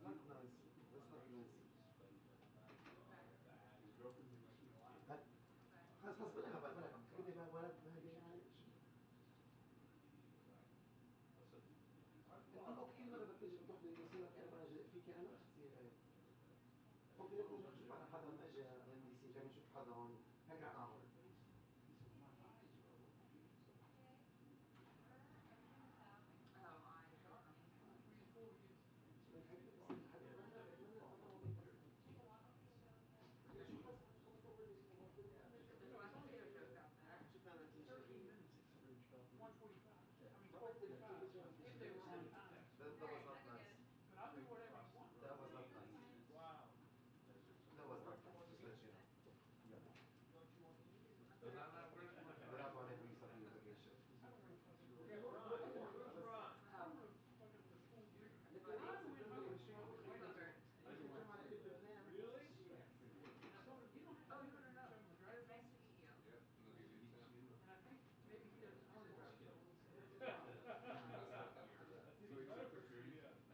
not nice. That's not nice. هل خلاص خلاص بلا بلا بلا كده بقى ولد ما هدي يعني انت اوكي ما بتجي بتروح للمصير انا فيك انا كثير اوكي نقدر نشوف على حدا ما اجى ام دي سي كان نشوف حدا هون هيك نعمل There's a lot of potato chips out there. 13 minutes it's 145. I mean, that, 12:45. If they were on time. that was not nice. But I'll do whatever you want. That was not nice. Wow. That was not nice. Just let you know. Don't you want to eat it? برافو عليك ويسا في vacation. Yeah, Ron. Where's Ron? I don't want to fuck up the school year. Really? And I told him, you don't have to do it. You can show him the It was drive-thru. nice to meet you. Yep, and they'll give you 10. And I think maybe he doesn't know this. So he took the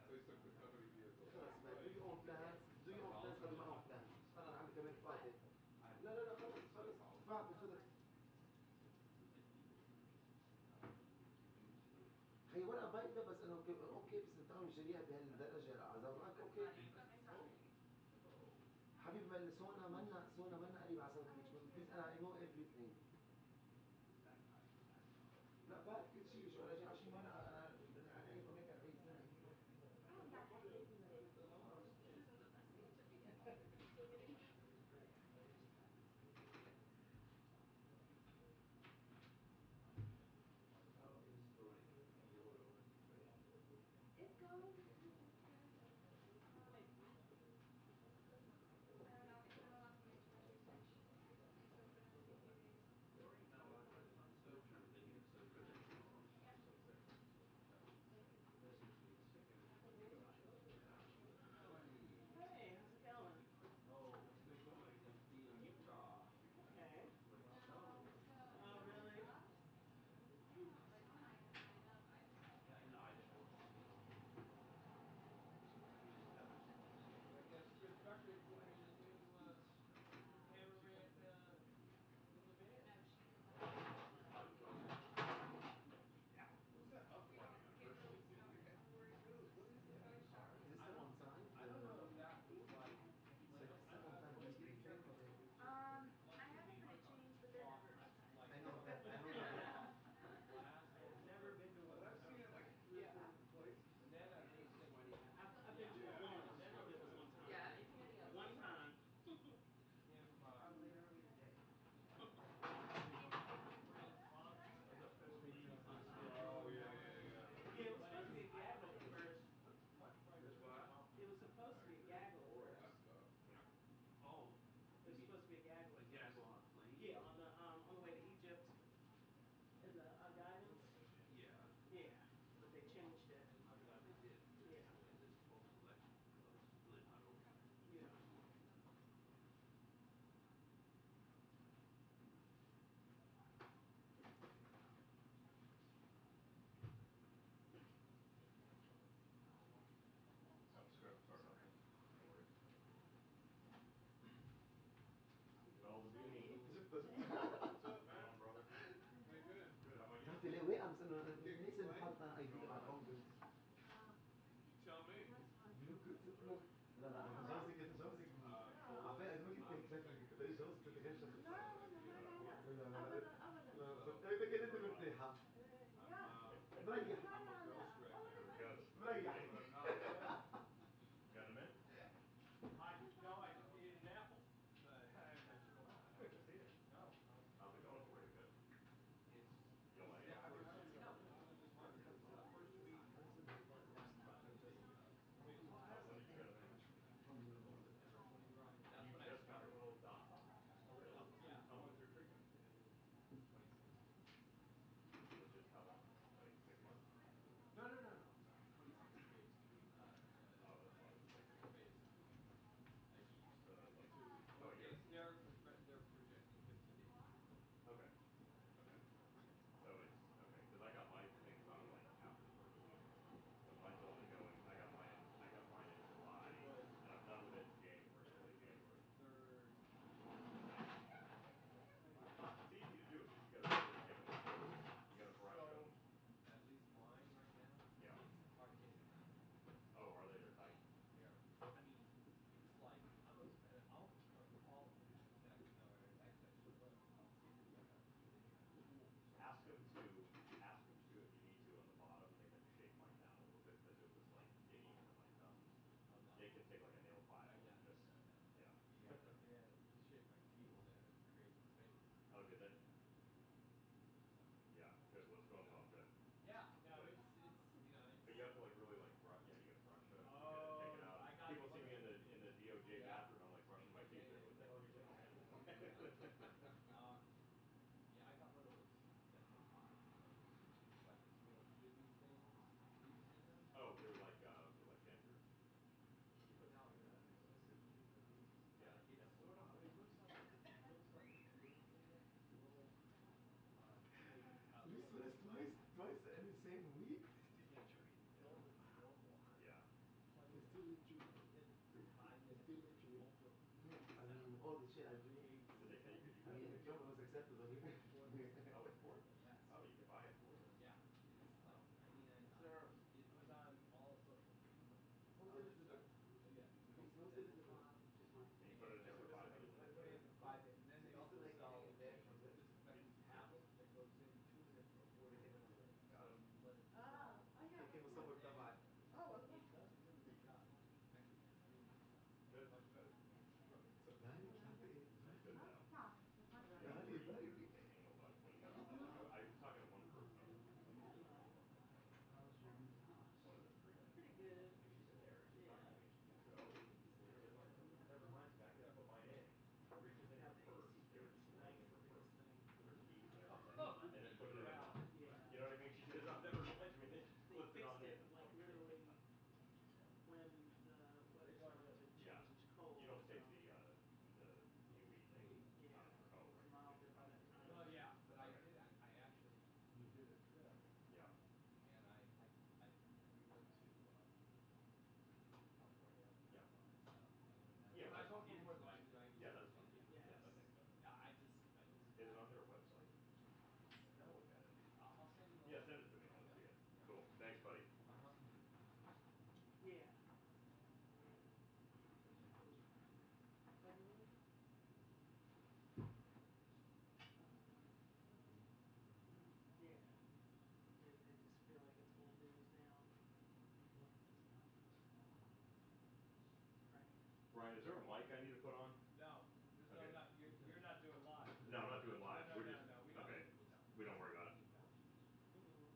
so he took the company vehicle. خلاص do you own plans? Do you own plans ولا ما own plans؟ أنا عندي كمان فاضي. لا لا لا خلص خلص دفعت وصلت. هي ورقة بايظة بس أنا أوكي بس أنت مش شاريها بهالدرجة أعذرك أوكي. حبيبي ما سونا منا قريب على ساوث ريتشموند بليز أنا I know everything. لا بعرف كل شيء شو أنا جاي 20 مرة أنا عليكم هيك 40 سنة. It goes. I don't know. It's been a lot for me to much research. So it's gonna take me a few days. Yep. Hey, how's it going? Oh, it's been going. It's the Utah. Okay. So, Oh, really? yeah, in Idaho. I guess Chris Becker is going to be the new cameraman in the band. No, she is Who's that upright Christian dude? Dude, what is that? Is this the one time? I don't know if that was like So the second time he's getting trained or they? I haven't heard it change, but they're never on time. like I know that. I know that. last I've never been to But one. I've seen it like 3 or 4 different places. Nana, they said. I've been to Yeah. one that was on time. Yeah. One time. If was a post meeting on Oh, yeah, yeah, yeah. Yeah, it was supposed to be a gaggle at first. There's what? It was supposed to be a gaggle at Boring first. that stuff. Oh, It was supposed to be a gaggle the at first. gaggle on a plane? Yeah, on the way to Egypt in the guidance. Yeah. Yeah, but they changed it. I'm glad they did because Yeah. in this post-election, it's really not over yet. Yeah. Some script or nothing. No worries. Well, the What's up, going man? on, brother? Pretty good. Good, how about you? قلت ليه وين أمس إنه ليش نحط أي فيديو على الأونجل؟ You tell me. لا لا أنا جوزك عفوا أنا ما كنت شايفك كنت أي جوز كنت غير شخص لا لا لا لا لا كده أنت مرتاحة مريح I'm a ghost right now. Ghost. مريح But I'm not. Got a minute? no, I just ate an apple. I imagine not. I don't see it. No. How's it going for you? Good. It's You like it? I don't know. Just the first week. When did you get a match? You just got a little dot? Oh, really? How long is your treatment? 26. So just how long? Like 6 months? in 5 minutes, both of them. Yeah, I mean, all the shit I dream. Did they say you could use I it? mean, the journal was accepted on eBay. Oh, it's for Yes. Oh, you can buy it for them. Yeah, it's like 99 cents. It was on all social media. Who's Elizabeth? Yeah, you can see Who's that. Elizabeth? And you put it in there for 5 minutes and I it put it in for 5 minutes, and then So they you still also like sell hanging a back from this? disinfecting tablet that goes in to it before they get delivered. Got So it. you let it Ah, dissolve. oh yeah. Che non so porta mai. Oh, well, It does a really good job. Thank you. Really good job. Good, much better. so Dani Cante is It's good now. Dani is baby. Ain't nobody when you got I was talking to one person other than somebody else. One of the three. Pretty good. And she's in there and she's talking to Yeah. me and she said, oh, she's like, that reminds me, I gotta put mine in. She reaches in her Have the purse, AC they were thing, just so laying that's in the her purse biggest thing. with her keys and everything, Oh, and then put it in her yeah. mouth. Yeah. You know what I mean? She says, oh, that reminds me, and then she They slipped it on fixed in. it like literally when the weather started to Yeah. change cold. You don't So take the UV thing yeah, out of her. Oh, it was right. milder by that time. Well, yeah, but I Okay. did. I actually did a trip, Yeah. and we went to California. Yeah. Yeah, Because I that's go fine. for more than I Yeah, usually that's do. fine. Yeah. Yes. Yeah, that makes sense. Yeah, I just. Is it on their website? I gotta No, look at it. I'll send you the Yeah, link. send it to me. I wanna see it. Yeah. Cool. Thanks, buddy. Uh-huh. Yeah. February? Yeah. They just feel like it's old news now. Right. Brian, is there a mic I need to put on? No, there's no, Okay. not, you're not doing live. No, I'm not doing No, live. no, We're no, just no, we don't, okay. no. We don't worry about it. Mm-mm.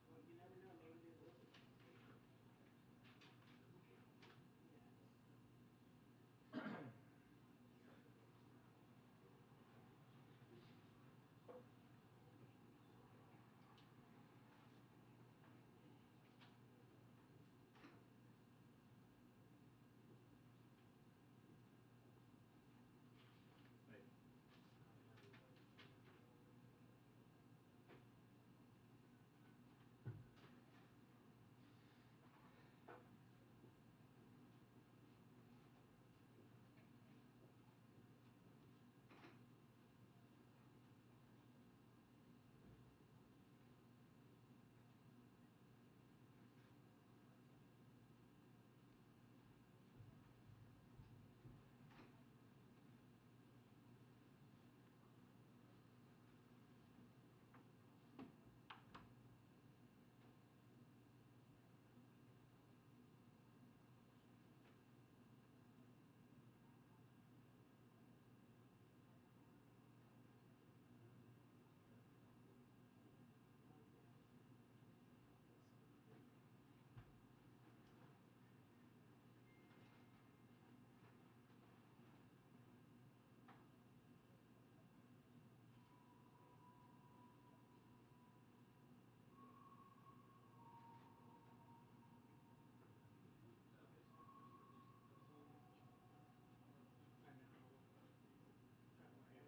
Well, you never know. Maybe they will be. Yes. Hey. I know. Trying to learn.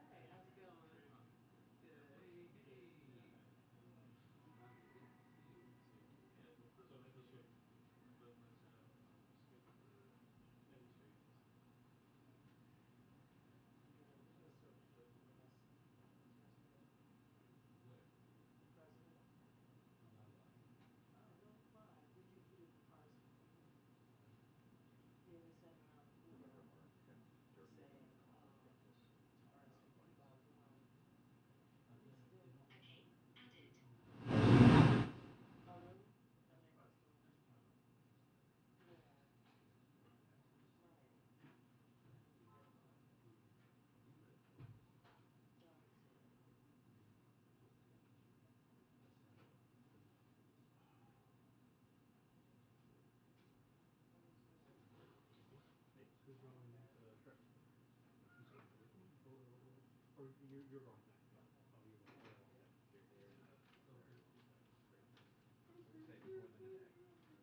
Hey, how's it going? Good. Hey, hey. So I just looked my schedule for illustrations. Yeah, he was so ridiculous yesterday. Where? The president. I'm not allowed. Oh no, why? You didn't RSVP? Yeah, they sent around an email saying to RSVP by 1. I've But he done it. still. Added. Oh really? LA was doing it. Yeah. Right. He read the letter. You read the letter. No, I didn't see it. That's not a privilege to listen to. What was it? Hey, who's going to the trip? Who's going with me? Or you're going back? Yeah. Okay. Oh, you're going. Yeah. Okay. So great. Great. We'll stay more than a day.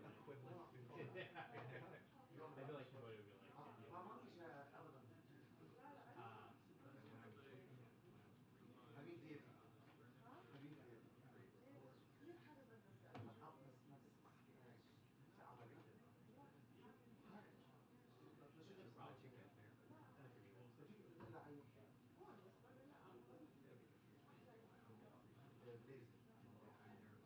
equivalent to. I feel like Cambodia would be like ما India. ما في شيء ابدا. When I was working, when I was حبيب ديتي. حبيب ديتي. كثير حلو بالنسبة نفس شيء عملي. شو They're جبت probably معك cheaper هنا؟ than here, but then if you're able to بدك shoot, تطلع عيون. هون بس برا لا عم بقول it'll be different. بليز. I'm nervous about more functional.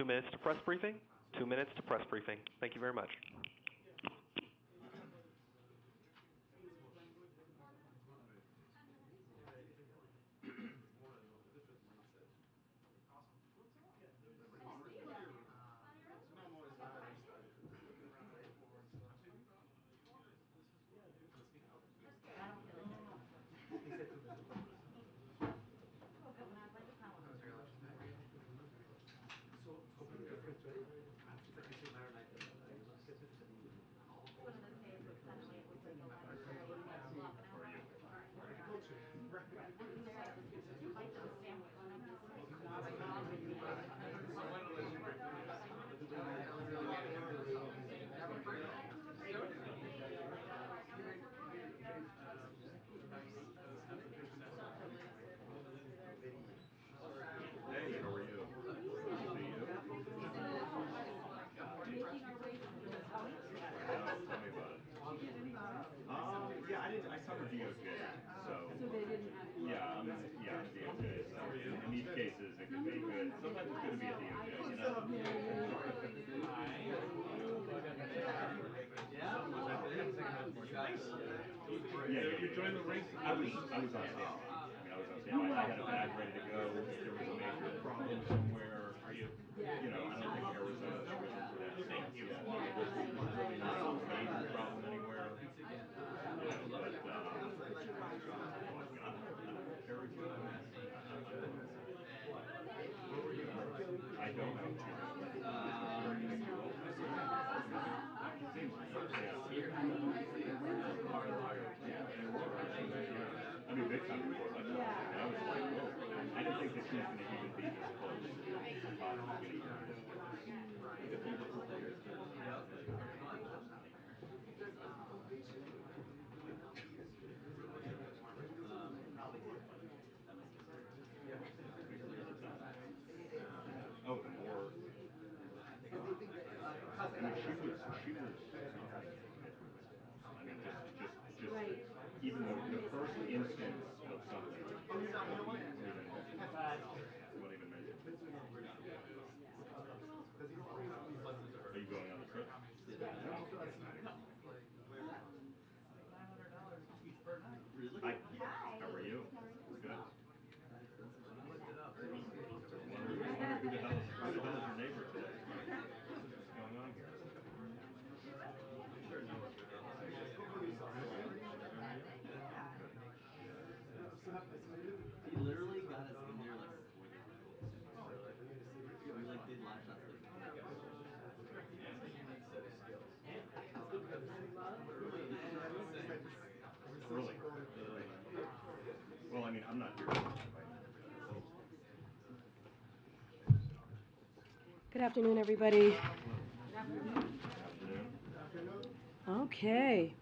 2 minutes to press briefing. 2 minutes to press briefing. Thank you very much. Hey, how are you? Good to see you. Tell me about it. Yeah, I cover DOJ, so they didn't have you. Yeah, I'm DOJ. So in these cases, it can be good. Sometimes it's good to be a DOJ, you know. Yeah, you joined the race. I was on standby. I was on standby. I had a bag ready to go. If there was a major problem somewhere, you know, I don't think Arizona's risen to that stance yet. There's really not a major problem anywhere. I don't know. I mean, big time before that. And I was like, whoa. I didn't think that she was going to even be this close to possibly getting oh, the more. I mean, she was. I mean, just right. Even the first instance of something. Won't even mention. Are you going on the trip? Hi. How are you? Good. Wondering who the hell is your neighbor today? What's going on here? He literally got us in there like before they we like did live shots there. Early. Well, I mean, I'm not here. Good afternoon, everybody. Good afternoon. Okay.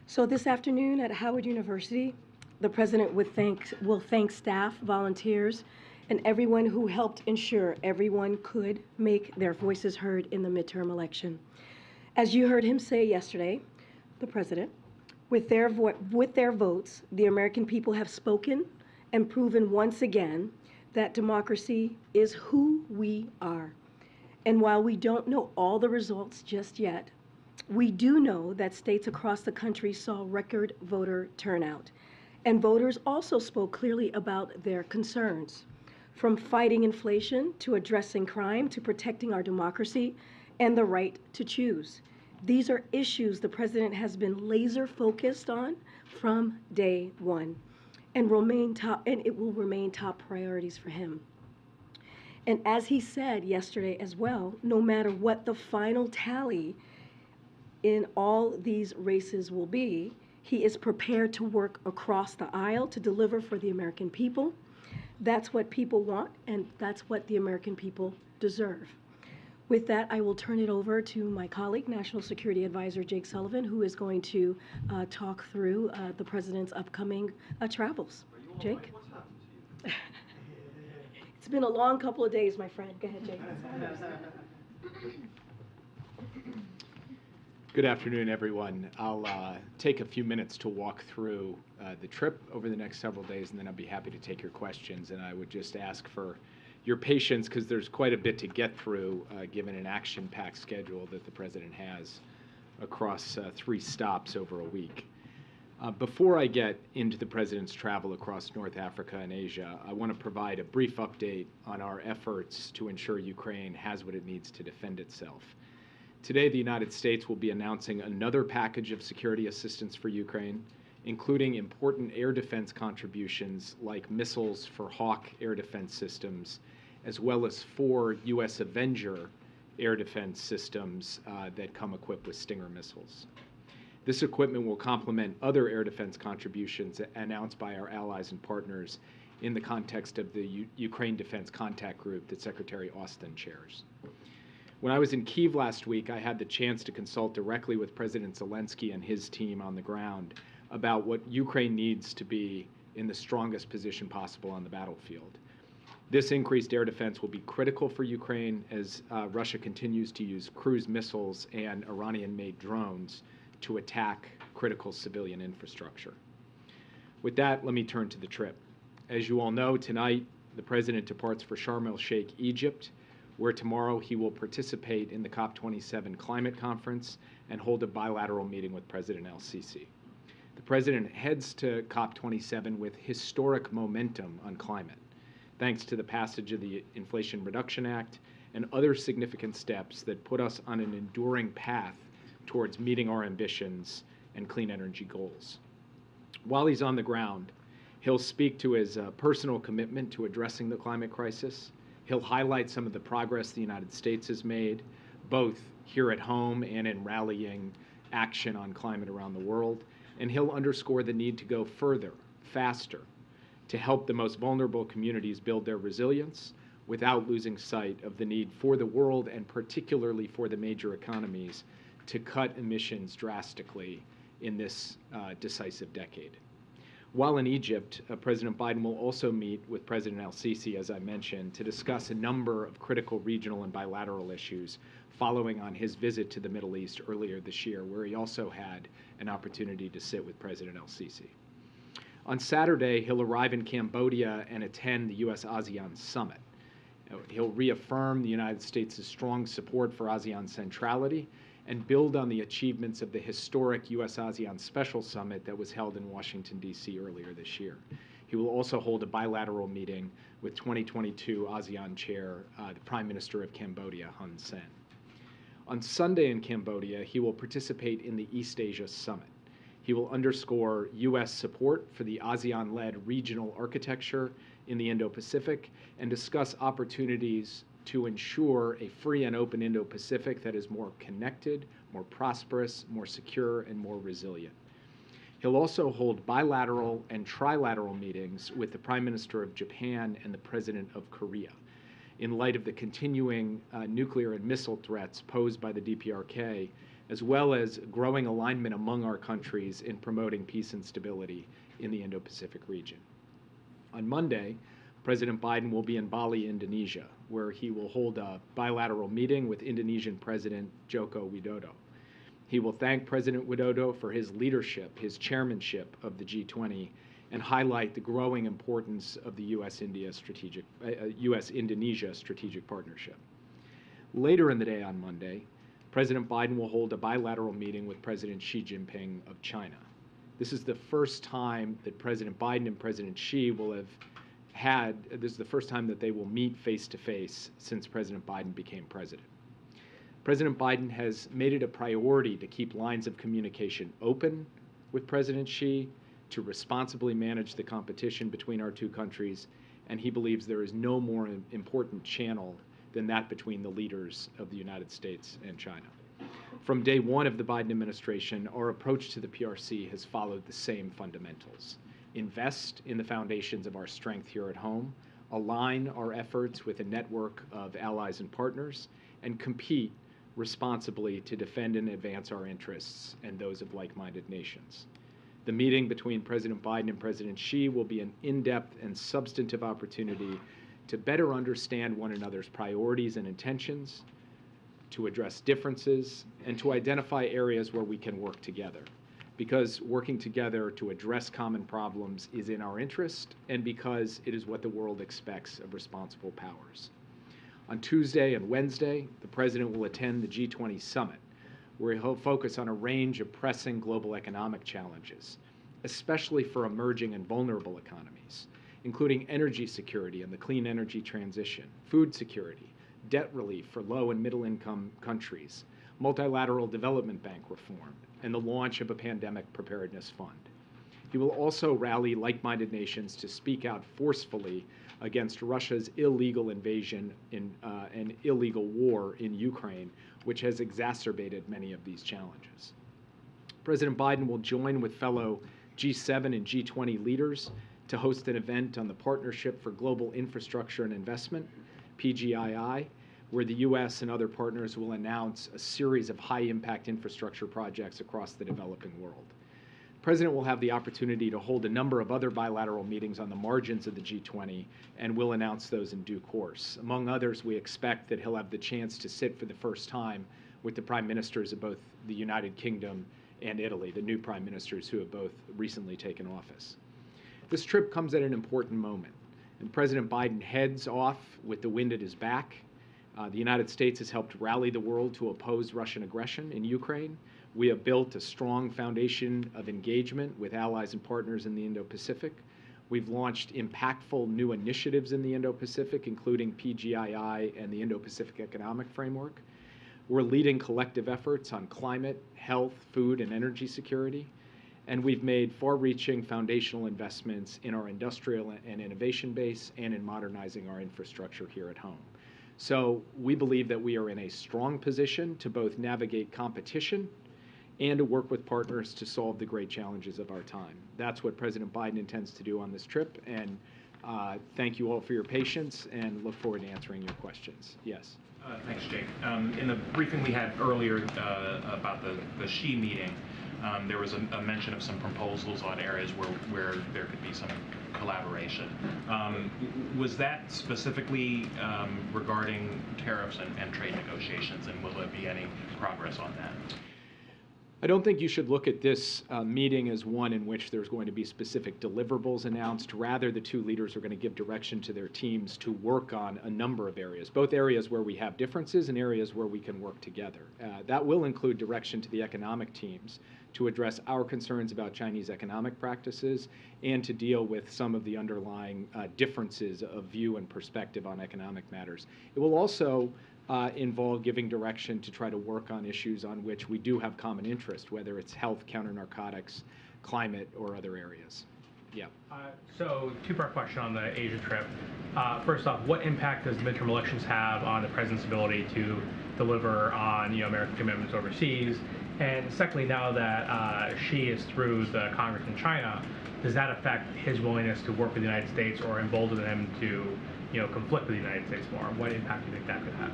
So this afternoon at Howard University, the president will thank staff, volunteers, and everyone who helped ensure everyone could make their voices heard in the midterm election. As you heard him say yesterday, the president, with their votes, the American people have spoken and proven once again that democracy is who we are. And while we don't know all the results just yet, we do know that states across the country saw record voter turnout. And voters also spoke clearly about their concerns, from fighting inflation to addressing crime to protecting our democracy and the right to choose. These are issues the president has been laser focused on from day one and it will remain top priorities for him. And as he said yesterday as well, no matter what the final tally in all these races will be, he is prepared to work across the aisle to deliver for the American people. That's what people want, and that's what the American people deserve. With that, I will turn it over to my colleague, National Security Advisor Jake Sullivan, who is going to talk through the president's upcoming travels. Jake? It's been a long couple of days, my friend. Go ahead, Jake. Good afternoon, everyone. I'll take a few minutes to walk through the trip over the next several days, and then I'll be happy to take your questions. And I would just ask for your patience, because there's quite a bit to get through, given an action-packed schedule that the President has across 3 stops over a week. Before I get into the President's travel across North Africa and Asia, I want to provide a brief update on our efforts to ensure Ukraine has what it needs to defend itself. Today, the United States will be announcing another package of security assistance for Ukraine, including important air defense contributions like missiles for Hawk air defense systems, as well as 4 U.S. Avenger air defense systems that come equipped with Stinger missiles. This equipment will complement other air defense contributions announced by our allies and partners in the context of the Ukraine Defense Contact Group that Secretary Austin chairs. When I was in Kyiv last week, I had the chance to consult directly with President Zelensky and his team on the ground about what Ukraine needs to be in the strongest position possible on the battlefield. This increased air defense will be critical for Ukraine as Russia continues to use cruise missiles and Iranian-made drones to attack critical civilian infrastructure. With that, let me turn to the trip. As you all know, tonight the President departs for Sharm el-Sheikh, Egypt, where tomorrow he will participate in the COP27 climate conference and hold a bilateral meeting with President el-Sisi. The President heads to COP27 with historic momentum on climate, thanks to the passage of the Inflation Reduction Act and other significant steps that put us on an enduring path towards meeting our ambitions and clean energy goals. While he's on the ground, he'll speak to his personal commitment to addressing the climate crisis. He'll highlight some of the progress the United States has made, both here at home and in rallying action on climate around the world. And he'll underscore the need to go further, faster, to help the most vulnerable communities build their resilience without losing sight of the need for the world, and particularly for the major economies, to cut emissions drastically in this decisive decade. While in Egypt, President Biden will also meet with President el-Sisi, as I mentioned, to discuss a number of critical regional and bilateral issues following on his visit to the Middle East earlier this year, where he also had an opportunity to sit with President el-Sisi. On Saturday, he'll arrive in Cambodia and attend the U.S.-ASEAN summit. He'll reaffirm the United States' strong support for ASEAN centrality and build on the achievements of the historic U.S.-ASEAN Special Summit that was held in Washington, D.C. earlier this year. He will also hold a bilateral meeting with 2022 ASEAN Chair, the Prime Minister of Cambodia, Hun Sen. On Sunday in Cambodia, he will participate in the East Asia Summit. He will underscore U.S. support for the ASEAN-led regional architecture in the Indo-Pacific and discuss opportunities to ensure a free and open Indo-Pacific that is more connected, more prosperous, more secure, and more resilient. He'll also hold bilateral and trilateral meetings with the Prime Minister of Japan and the President of Korea in light of the continuing nuclear and missile threats posed by the DPRK, as well as growing alignment among our countries in promoting peace and stability in the Indo-Pacific region. On Monday, President Biden will be in Bali, Indonesia, where he will hold a bilateral meeting with Indonesian President Joko Widodo. He will thank President Widodo for his leadership, his chairmanship of the G20, and highlight the growing importance of the U.S.-Indonesia strategic partnership. Later in the day on Monday, President Biden will hold a bilateral meeting with President Xi Jinping of China. This is the first time that President Biden and President Xi will have this is the first time that they will meet face-to-face since President Biden became president. President Biden has made it a priority to keep lines of communication open with President Xi, to responsibly manage the competition between our two countries, and he believes there is no more important channel than that between the leaders of the United States and China. From day one of the Biden administration, our approach to the PRC has followed the same fundamentals. Invest in the foundations of our strength here at home, align our efforts with a network of allies and partners, and compete responsibly to defend and advance our interests and those of like-minded nations. The meeting between President Biden and President Xi will be an in-depth and substantive opportunity to better understand one another's priorities and intentions, to address differences, and to identify areas where we can work together. because working together to address common problems is in our interest and because it is what the world expects of responsible powers. On Tuesday and Wednesday, the President will attend the G20 summit, where he'll focus on a range of pressing global economic challenges, especially for emerging and vulnerable economies, including energy security and the clean energy transition, food security, debt relief for low and middle income countries, multilateral development bank reform, and the launch of a pandemic preparedness fund. He will also rally like-minded nations to speak out forcefully against Russia's illegal invasion and illegal war in Ukraine, which has exacerbated many of these challenges. President Biden will join with fellow G7 and G20 leaders to host an event on the Partnership for Global Infrastructure and Investment, PGII, where the U.S. and other partners will announce a series of high-impact infrastructure projects across the developing world. The President will have the opportunity to hold a number of other bilateral meetings on the margins of the G20, and will announce those in due course. Among others, we expect that he'll have the chance to sit for the first time with the prime ministers of both the United Kingdom and Italy, the new prime ministers who have both recently taken office. This trip comes at an important moment, and President Biden heads off with the wind at his back. The United States has helped rally the world to oppose Russian aggression in Ukraine. We have built a strong foundation of engagement with allies and partners in the Indo-Pacific. We've launched impactful new initiatives in the Indo-Pacific, including PGII and the Indo-Pacific Economic Framework. We're leading collective efforts on climate, health, food, and energy security. And we've made far-reaching foundational investments in our industrial and innovation base and in modernizing our infrastructure here at home. So we believe that we are in a strong position to both navigate competition and to work with partners to solve the great challenges of our time. That's what President Biden intends to do on this trip, and thank you all for your patience, and look forward to answering your questions. Yes? Thanks, Jake. In the briefing we had earlier about the Xi meeting, there was a mention of some proposals on areas where there could be some collaboration. Was that specifically regarding tariffs and trade negotiations, and will there be any progress on that? I don't think you should look at this meeting as one in which there's going to be specific deliverables announced. Rather, the two leaders are going to give direction to their teams to work on a number of areas, both areas where we have differences and areas where we can work together. That will include direction to the economic teams to address our concerns about Chinese economic practices and to deal with some of the underlying differences of view and perspective on economic matters. It will also involve giving direction to try to work on issues on which we do have common interest, whether it's health, counter-narcotics, climate, or other areas. Yeah. So, two-part question on the Asia trip. First off, what impact does the midterm elections have on the president's ability to deliver on American commitments overseas? And secondly, now that Xi is through the Congress in China, does that affect his willingness to work with the United States or embolden him to conflict with the United States more? What impact do you think that could have?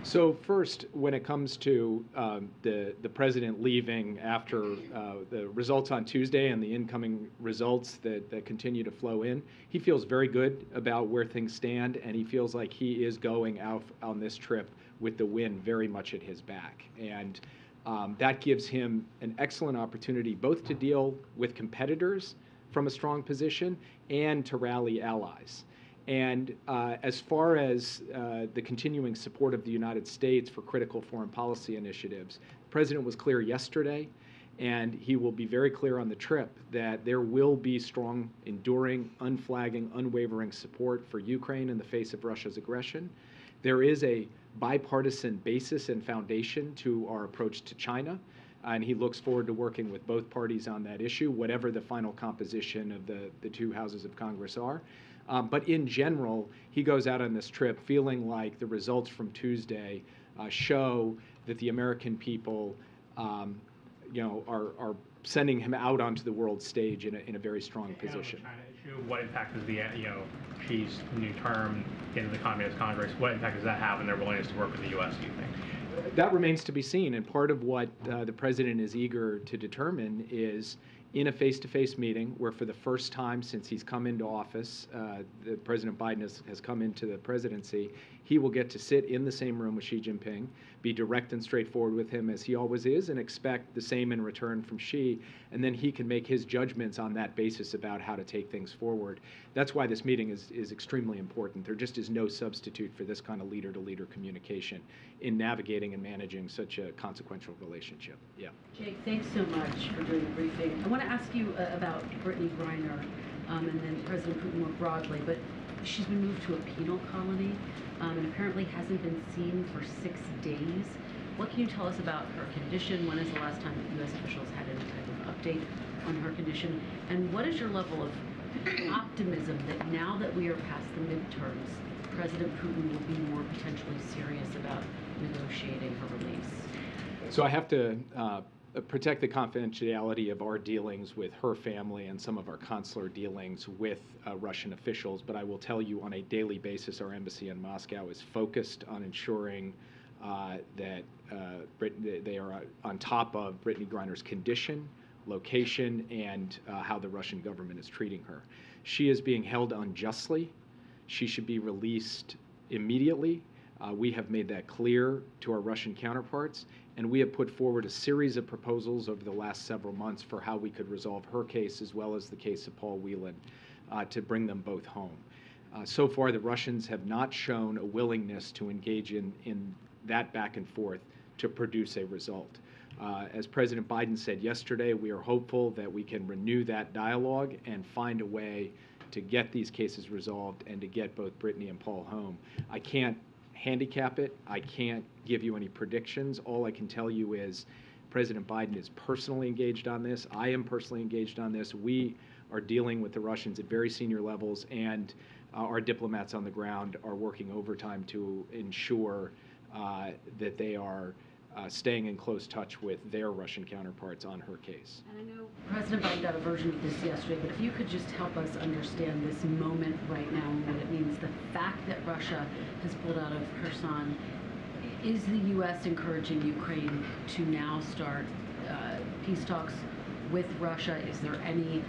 So first, when it comes to the president leaving after the results on Tuesday and the incoming results that continue to flow in, he feels very good about where things stand, and he feels like he is going out on this trip with the wind very much at his back. And that gives him an excellent opportunity both to deal with competitors from a strong position and to rally allies. And as far as the continuing support of the United States for critical foreign policy initiatives, the President was clear yesterday, and he will be very clear on the trip that there will be strong, enduring, unflagging, unwavering support for Ukraine in the face of Russia's aggression. There is a bipartisan basis and foundation to our approach to China, and he looks forward to working with both parties on that issue, whatever the final composition of the two houses of Congress are. But in general, he goes out on this trip feeling like the results from Tuesday show that the American people, are sending him out onto the world stage in a very strong position. China issue, what impact does the Xi's new term in the Communist Congress? What impact does that have on their willingness to work with the U.S., do you think? That remains to be seen, and part of what the president is eager to determine is in a face-to-face meeting where for the first time since he's come into office, President Biden has come into the presidency, He will get to sit in the same room with Xi Jinping, be direct and straightforward with him as he always is, and expect the same in return from Xi, and then he can make his judgments on that basis about how to take things forward. That's why this meeting is extremely important. There just is no substitute for this kind of leader-to-leader communication in navigating and managing such a consequential relationship. Yeah. Jake, thanks so much for doing the briefing. I want to ask you about Brittany Griner and then President Putin more broadly, but she's been moved to a penal colony and apparently hasn't been seen for 6 days. What can you tell us about her condition? When is the last time that U.S. officials had any type of update on her condition? And what is your level of optimism that now that we are past the midterms, President Putin will be more potentially serious about negotiating her release? So I have to protect the confidentiality of our dealings with her family and some of our consular dealings with Russian officials, but I will tell you on a daily basis our embassy in Moscow is focused on ensuring that they are on top of Brittany Griner's condition, location, and how the Russian government is treating her. She is being held unjustly. She should be released immediately. We have made that clear to our Russian counterparts, and we have put forward a series of proposals over the last several months for how we could resolve her case as well as the case of Paul Whelan to bring them both home. So far, the Russians have not shown a willingness to engage in that back and forth to produce a result. As President Biden said yesterday, we are hopeful that we can renew that dialogue and find a way to get these cases resolved and to get both Brittany and Paul home. I can't handicap it. I can't give you any predictions. All I can tell you is President Biden is personally engaged on this. I am personally engaged on this. We are dealing with the Russians at very senior levels, and our diplomats on the ground are working overtime to ensure that they are staying in close touch with their Russian counterparts on her case. And I know President Biden got a version of this yesterday, but if you could just help us understand this moment right now and what it means. The fact that Russia has pulled out of Kherson, is the U.S. encouraging Ukraine to now start peace talks with Russia? Is there any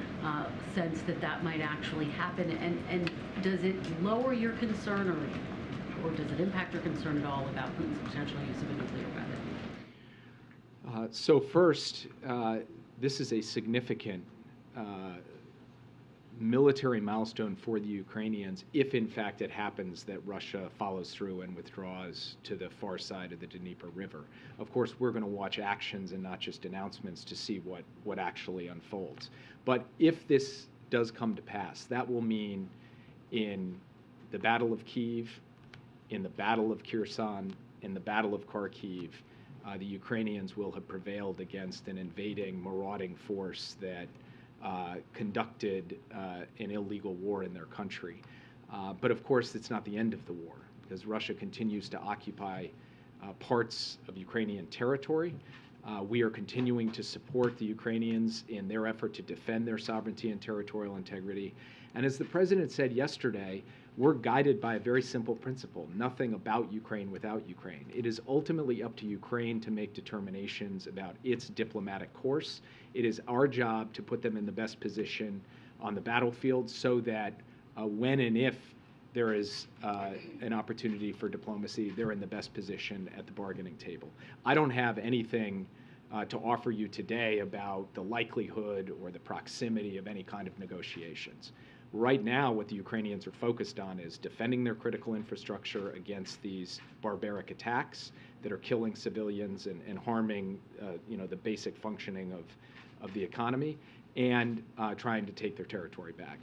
sense that that might actually happen? And does it lower your concern or does it impact your concern at all about Putin's potential use of a nuclear weapon? So first, this is a significant military milestone for the Ukrainians if in fact it happens that Russia follows through and withdraws to the far side of the Dnieper River. Of course, we're going to watch actions and not just announcements to see what actually unfolds. But if this does come to pass, that will mean in the Battle of Kyiv, in the Battle of Kherson, in the Battle of Kharkiv, the Ukrainians will have prevailed against an invading, marauding force that conducted an illegal war in their country. But of course, it's not the end of the war, because Russia continues to occupy parts of Ukrainian territory. We are continuing to support the Ukrainians in their effort to defend their sovereignty and territorial integrity. And as the president said yesterday, we're guided by a very simple principle: nothing about Ukraine without Ukraine. It is ultimately up to Ukraine to make determinations about its diplomatic course. It is our job to put them in the best position on the battlefield so that when and if there is an opportunity for diplomacy, they're in the best position at the bargaining table. I don't have anything to offer you today about the likelihood or the proximity of any kind of negotiations. Right now, what the Ukrainians are focused on is defending their critical infrastructure against these barbaric attacks that are killing civilians and harming the basic functioning of the economy, and trying to take their territory back.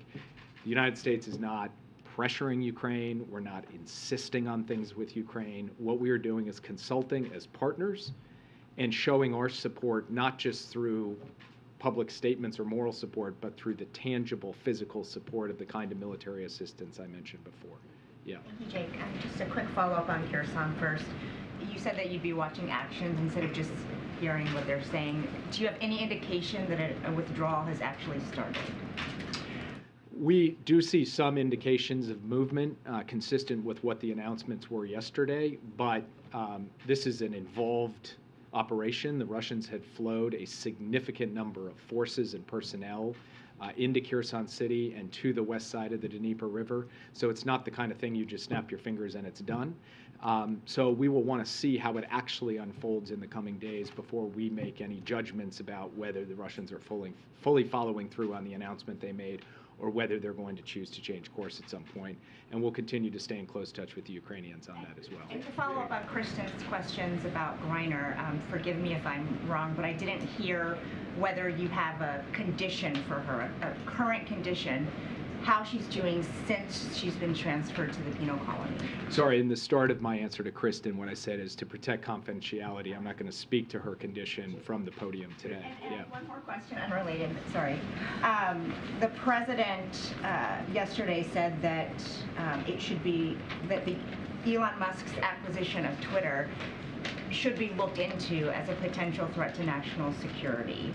The United States is not pressuring Ukraine. We're not insisting on things with Ukraine. What we are doing is consulting as partners and showing our support not just through public statements or moral support, but through the tangible physical support of the kind of military assistance I mentioned before. Yeah. Thank you, Jake. Just a quick follow-up on Kherson first. You said that you'd be watching actions instead of just hearing what they're saying. Do you have any indication that a withdrawal has actually started? We do see some indications of movement consistent with what the announcements were yesterday, but this is an involved operation. The Russians had flowed a significant number of forces and personnel into Kherson City and to the west side of the Dnieper River. So it's not the kind of thing you just snap your fingers and it's done. So we will want to see how it actually unfolds in the coming days before we make any judgments about whether the Russians are fully following through on the announcement they made, or whether they're going to choose to change course at some point. And we'll continue to stay in close touch with the Ukrainians on that as well. And to follow up on Kristen's questions about Griner, forgive me if I'm wrong, but I didn't hear whether you have a condition for her, a current condition, how she's doing since she's been transferred to the penal colony. Sorry, in the start of my answer to Kristen, what I said is to protect confidentiality. I'm not going to speak to her condition from the podium today. And one more question, unrelated, sorry. The president yesterday said that it should be, that the Elon Musk's acquisition of Twitter should be looked into as a potential threat to national security.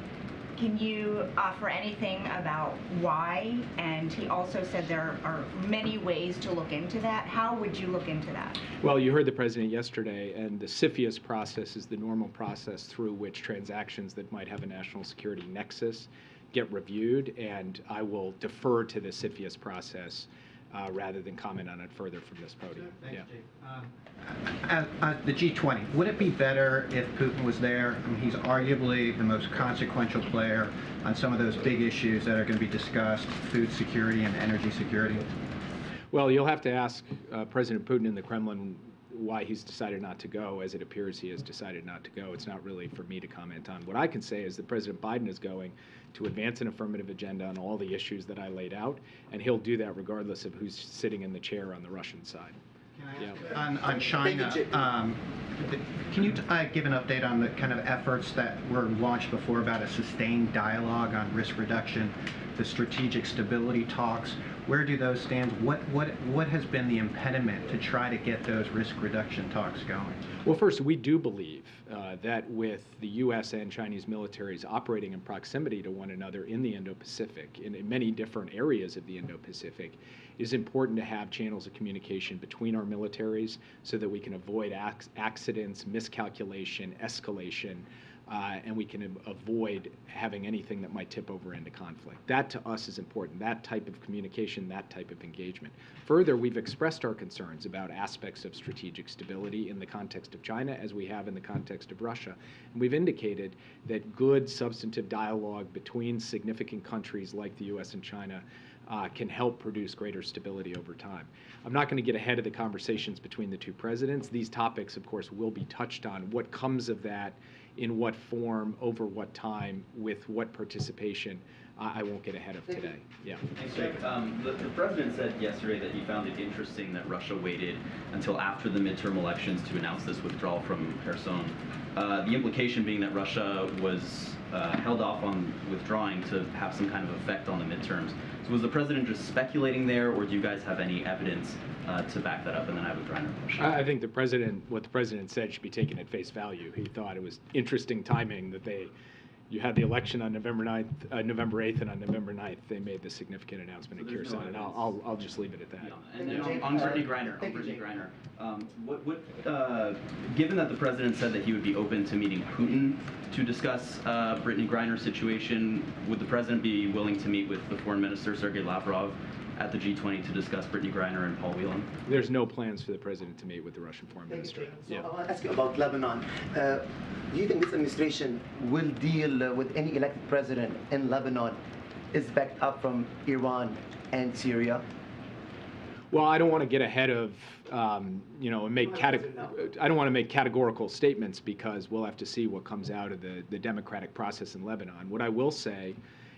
Can you offer anything about why? And he also said there are many ways to look into that. How would you look into that? Well, you heard the president yesterday, and the CFIUS process is the normal process through which transactions that might have a national security nexus get reviewed, and I will defer to the CFIUS process rather than comment on it further from this podium. Thanks, the G20, would it be better if Putin was there? I mean, he's arguably the most consequential player on some of those big issues that are going to be discussed, food security and energy security. Well, you'll have to ask President Putin in the Kremlin why he's decided not to go, as it appears he has decided not to go. It's not really for me to comment on. What I can say is that President Biden is going to advance an affirmative agenda on all the issues that I laid out, and he'll do that regardless of who's sitting in the chair on the Russian side. On China, can you give an update on the kind of efforts that were launched before about a sustained dialogue on risk reduction, the strategic stability talks? Where do those stand? What has been the impediment to try to get those risk reduction talks going? Well, first, we do believe that with the U.S. and Chinese militaries operating in proximity to one another in the Indo-Pacific, in many different areas of the Indo-Pacific, it is important to have channels of communication between our militaries so that we can avoid accidents, miscalculation, escalation, and we can avoid having anything that might tip over into conflict. That to us is important, that type of communication, that type of engagement. Further, we've expressed our concerns about aspects of strategic stability in the context of China, as we have in the context of Russia. And we've indicated that good substantive dialogue between significant countries like the U.S. and China can help produce greater stability over time. I'm not going to get ahead of the conversations between the two presidents. These topics, of course, will be touched on. What comes of that, in what form, over what time, with what participation, I won't get ahead of today. Yeah. Thanks, Jake. The president said yesterday that he found it interesting that Russia waited until after the midterm elections to announce this withdrawal from Kherson. The implication being that Russia was held off on withdrawing to have some kind of effect on the midterms. So was the president just speculating there, or do you guys have any evidence to back that up? And then I have a Griner question. I think what the president said should be taken at face value. He thought it was interesting timing that you had the election on November 8th, and on November 9th they made the significant announcement in Kherson, and I'll just leave it at that. And then on Brittany Griner, given that the president said that he would be open to meeting Putin to discuss Brittany Griner's situation, would the president be willing to meet with the foreign minister, Sergei Lavrov, at the G20 to discuss Brittany Griner and Paul Whelan? There's no plans for the president to meet with the Russian foreign minister. So I want to ask you about Lebanon. Do you think this administration will deal with any elected president in Lebanon is backed up from Iran and Syria? Well, I don't want to get ahead of, and make I don't want to make categorical statements, because we'll have to see what comes out of the democratic process in Lebanon. What I will say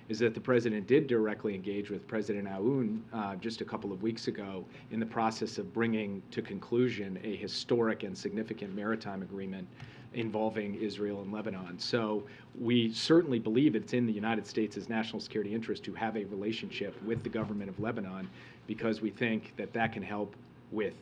is that the president did directly engage with President Aoun just a couple of weeks ago in the process of bringing to conclusion a historic and significant maritime agreement involving Israel and Lebanon. So we certainly believe it's in the United States' national security interest to have a relationship with the government of Lebanon, because we think that that can help with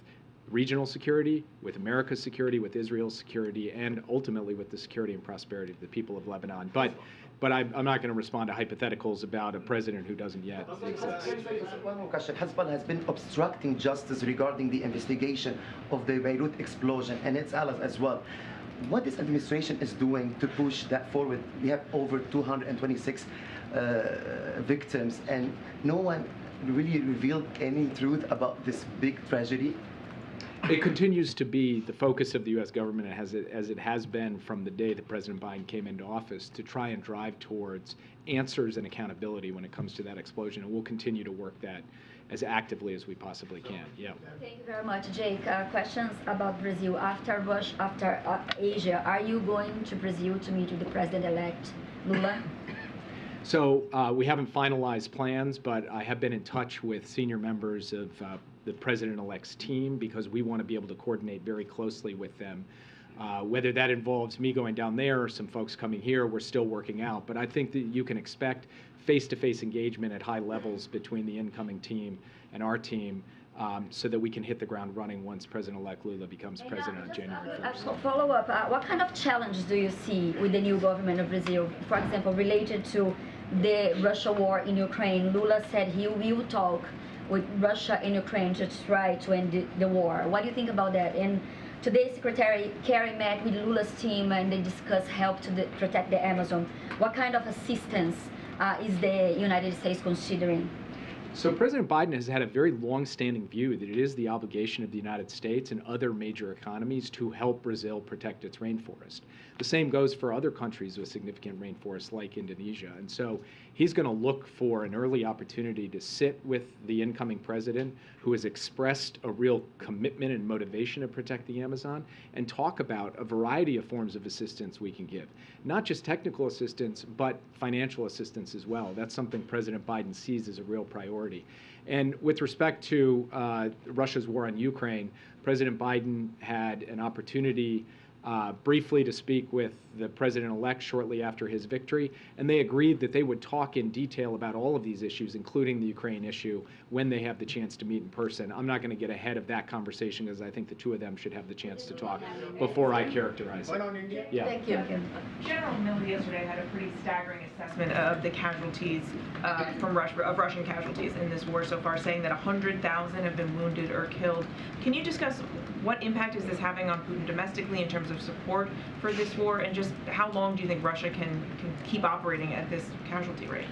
regional security, with America's security, with Israel's security, and ultimately with the security and prosperity of the people of Lebanon. But I'm not going to respond to hypotheticals about a president who doesn't yet exist. One more question. Hezbollah has been obstructing justice regarding the investigation of the Beirut explosion and its allies as well. What this administration is doing to push that forward? We have over 226 victims, and no one really revealed any truth about this big tragedy. It continues to be the focus of the U.S. government, as it has been from the day that President Biden came into office, to try and drive towards answers and accountability when it comes to that explosion. And we'll continue to work that as actively as we possibly can. Yeah. Thank you very much, Jake. Questions about Brazil. After Asia, are you going to Brazil to meet with the President-elect Lula? So we haven't finalized plans, but I have been in touch with senior members of the President-elect's team because we want to be able to coordinate very closely with them. Whether that involves me going down there or some folks coming here, we're still working out. But I think that you can expect face-to-face engagement at high levels between the incoming team and our team so that we can hit the ground running once President-elect Lula becomes president on January 1st. Follow up, what kind of challenges do you see with the new government of Brazil? For example, related to the Russia war in Ukraine, Lula said he will talk with Russia and Ukraine to try to end the war. What do you think about that? And today, Secretary Kerry met with Lula's team and they discussed help to protect the Amazon. What kind of assistance is the United States considering? So President Biden has had a very long-standing view that it is the obligation of the United States and other major economies to help Brazil protect its rainforest. The same goes for other countries with significant rainforests like Indonesia. And so he's going to look for an early opportunity to sit with the incoming president, who has expressed a real commitment and motivation to protect the Amazon, and talk about a variety of forms of assistance we can give. Not just technical assistance, but financial assistance as well. That's something President Biden sees as a real priority. And with respect to Russia's war on Ukraine, President Biden had an opportunity briefly to speak with the president-elect shortly after his victory, and they agreed that they would talk in detail about all of these issues, including the Ukraine issue, when they have the chance to meet in person. I'm not going to get ahead of that conversation because I think the two of them should have the chance to talk before I characterize it. Yeah. Thank you. General Milley yesterday had a pretty staggering assessment of the casualties of Russian casualties in this war so far, saying that 100,000 have been wounded or killed. Can you discuss what impact is this having on Putin domestically in terms of support for this war, and just how long do you think Russia can keep operating at this casualty rate?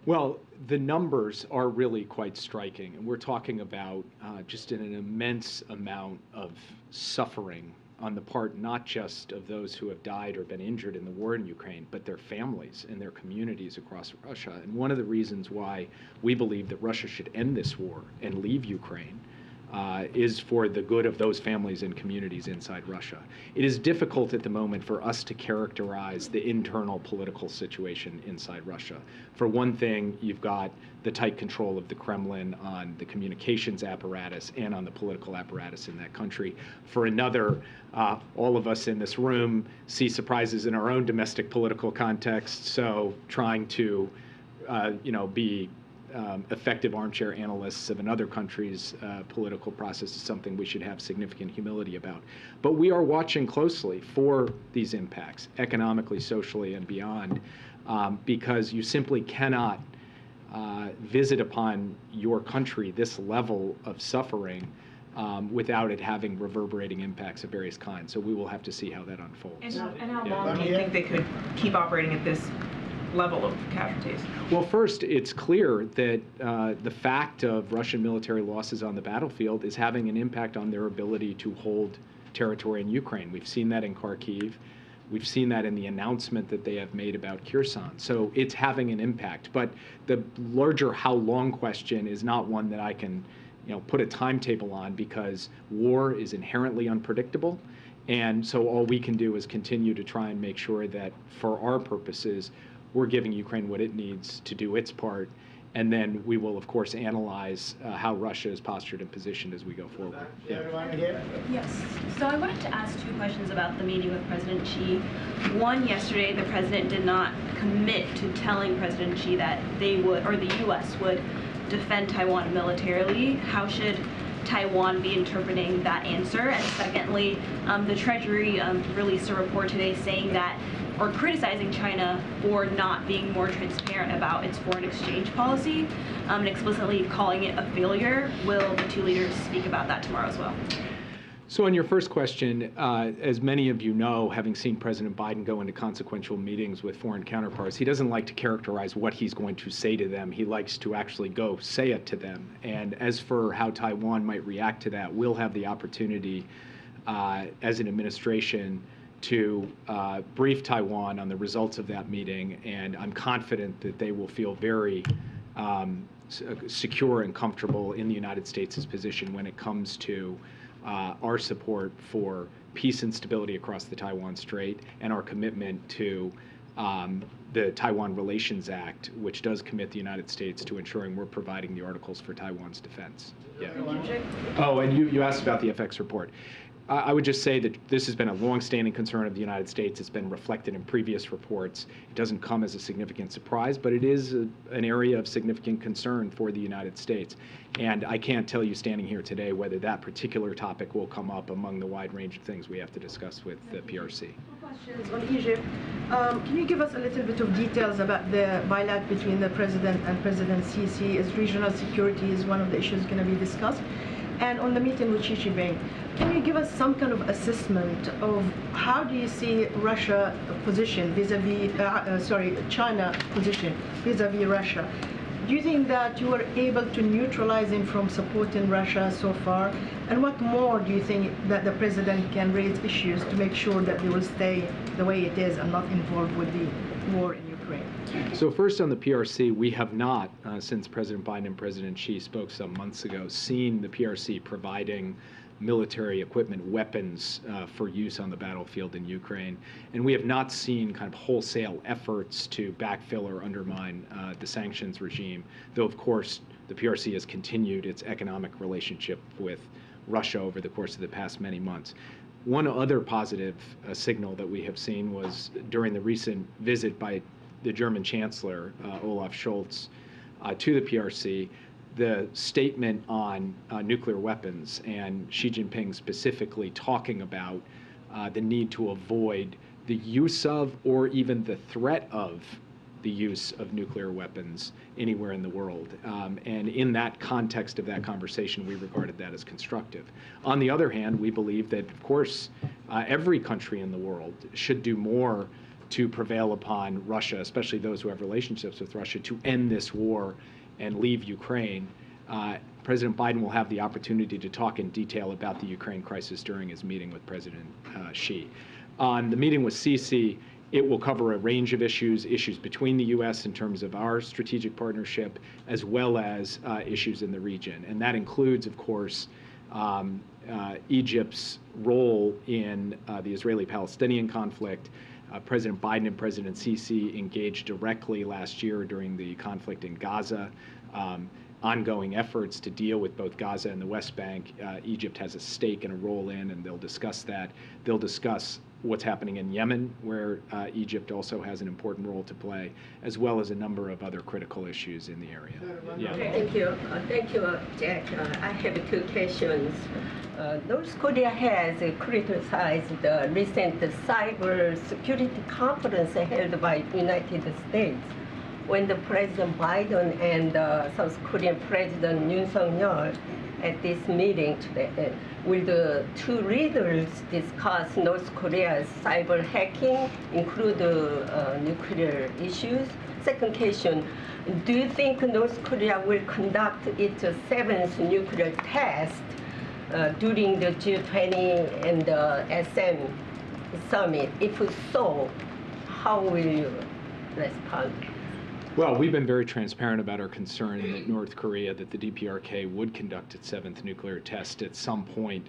Well, the numbers are really quite striking, and we're talking about just an immense amount of suffering on the part not just of those who have died or been injured in the war in Ukraine, but their families and their communities across Russia. And one of the reasons why we believe that Russia should end this war and leave Ukraine is for the good of those families and communities inside Russia. It is difficult at the moment for us to characterize the internal political situation inside Russia. For one thing, you've got the tight control of the Kremlin on the communications apparatus and on the political apparatus in that country. For another, all of us in this room see surprises in our own domestic political context, so trying to be effective armchair analysts of another country's political process is something we should have significant humility about. But we are watching closely for these impacts, economically, socially, and beyond, because you simply cannot visit upon your country this level of suffering without it having reverberating impacts of various kinds. So we will have to see how that unfolds. And how long do you think they could keep operating at this level of casualties? Well, first, it's clear that the fact of Russian military losses on the battlefield is having an impact on their ability to hold territory in Ukraine. We've seen that in Kharkiv. We've seen that in the announcement that they have made about Kherson. So it's having an impact. But the larger how long question is not one that I can put a timetable on, because war is inherently unpredictable. And so all we can do is continue to try and make sure that for our purposes, we're giving Ukraine what it needs to do its part, and then we will, of course, analyze how Russia is postured and positioned as we go forward. Yeah. Yes. So I wanted to ask two questions about the meeting with President Xi. One, yesterday, the president did not commit to telling President Xi that they would, or the U.S. would, defend Taiwan militarily. How should Taiwan be interpreting that answer? And secondly, the Treasury released a report today saying that, or criticizing China for not being more transparent about its foreign exchange policy, and explicitly calling it a failure. Will the two leaders speak about that tomorrow as well? So on your first question, as many of you know, having seen President Biden go into consequential meetings with foreign counterparts, he doesn't like to characterize what he's going to say to them. He likes to actually go say it to them. And as for how Taiwan might react to that, we'll have the opportunity as an administration to brief Taiwan on the results of that meeting, and I'm confident that they will feel very secure and comfortable in the United States' position when it comes to our support for peace and stability across the Taiwan Strait and our commitment to the Taiwan Relations Act, which does commit the United States to ensuring we're providing the articles for Taiwan's defense. Yeah. Oh, and you asked about the FX report. I would just say that this has been a long-standing concern of the United States. It's been reflected in previous reports. It doesn't come as a significant surprise, but it is an area of significant concern for the United States. And I can't tell you standing here today whether that particular topic will come up among the wide range of things we have to discuss with the PRC. Questions on Egypt. Can you give us a little bit of details about the bilateral between the President and President Sisi? Is regional security is one of the issues going to be discussed? And on the meeting with Xi Jinping, can you give us some kind of assessment of how do you see Russia position vis-a-vis, China position vis-a-vis Russia? Do you think that you were able to neutralize him from supporting Russia so far? And what more do you think that the president can raise issues to make sure that they will stay the way it is and not involved with the war in Ukraine? So first on the PRC, we have not, since President Biden and President Xi spoke some months ago, seen the PRC providing military equipment, weapons for use on the battlefield in Ukraine. And we have not seen kind of wholesale efforts to backfill or undermine the sanctions regime, though of course the PRC has continued its economic relationship with Russia over the course of the past many months. One other positive signal that we have seen was during the recent visit by the German Chancellor, Olaf Scholz, to the PRC, the statement on nuclear weapons and Xi Jinping specifically talking about the need to avoid the use of or even the threat of the use of nuclear weapons anywhere in the world. And in that context of that conversation, we regarded that as constructive. On the other hand, we believe that, of course, every country in the world should do more to prevail upon Russia, especially those who have relationships with Russia, to end this war and leave Ukraine. President Biden will have the opportunity to talk in detail about the Ukraine crisis during his meeting with President Xi. On the meeting with Sisi, it will cover a range of issues between the U.S. in terms of our strategic partnership, as well as issues in the region. And that includes, of course, Egypt's role in the Israeli-Palestinian conflict. President Biden and President Sisi engaged directly last year during the conflict in Gaza. Ongoing efforts to deal with both Gaza and the West Bank. Egypt has a stake and a role in, and they'll discuss that. They'll discuss what's happening in Yemen, where Egypt also has an important role to play, as well as a number of other critical issues in the area. Yeah. Thank you, Jack. I have two questions. North Korea has criticized the recent cyber security conference held by the United States, when the President Biden and South Korean President Yoon Suk-yeol at this meeting today. Will the two leaders discuss North Korea's cyber hacking, include nuclear issues? Second question, do you think North Korea will conduct its 7th nuclear test during the G20 and the SM summit? If so, how will you respond? Well, we've been very transparent about our concern that North Korea, that the DPRK would conduct its 7th nuclear test at some point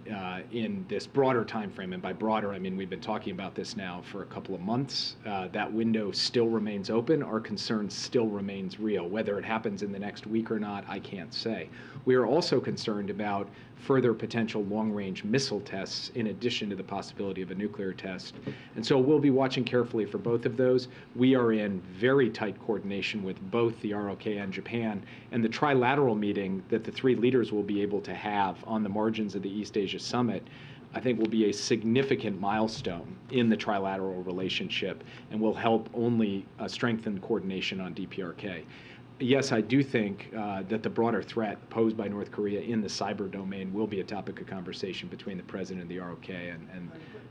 in this broader time frame. And by broader, I mean we've been talking about this now for a couple of months. That window still remains open. Our concern still remains real. Whether it happens in the next week or not, I can't say. We are also concerned about further potential long-range missile tests in addition to the possibility of a nuclear test. And so we'll be watching carefully for both of those. We are in very tight coordination with both the ROK and Japan, and the trilateral meeting that the three leaders will be able to have on the margins of the East Asia Summit, I think will be a significant milestone in the trilateral relationship and will help only strengthen coordination on DPRK. yes, I do think that the broader threat posed by North Korea in the cyber domain will be a topic of conversation between the President of the ROK and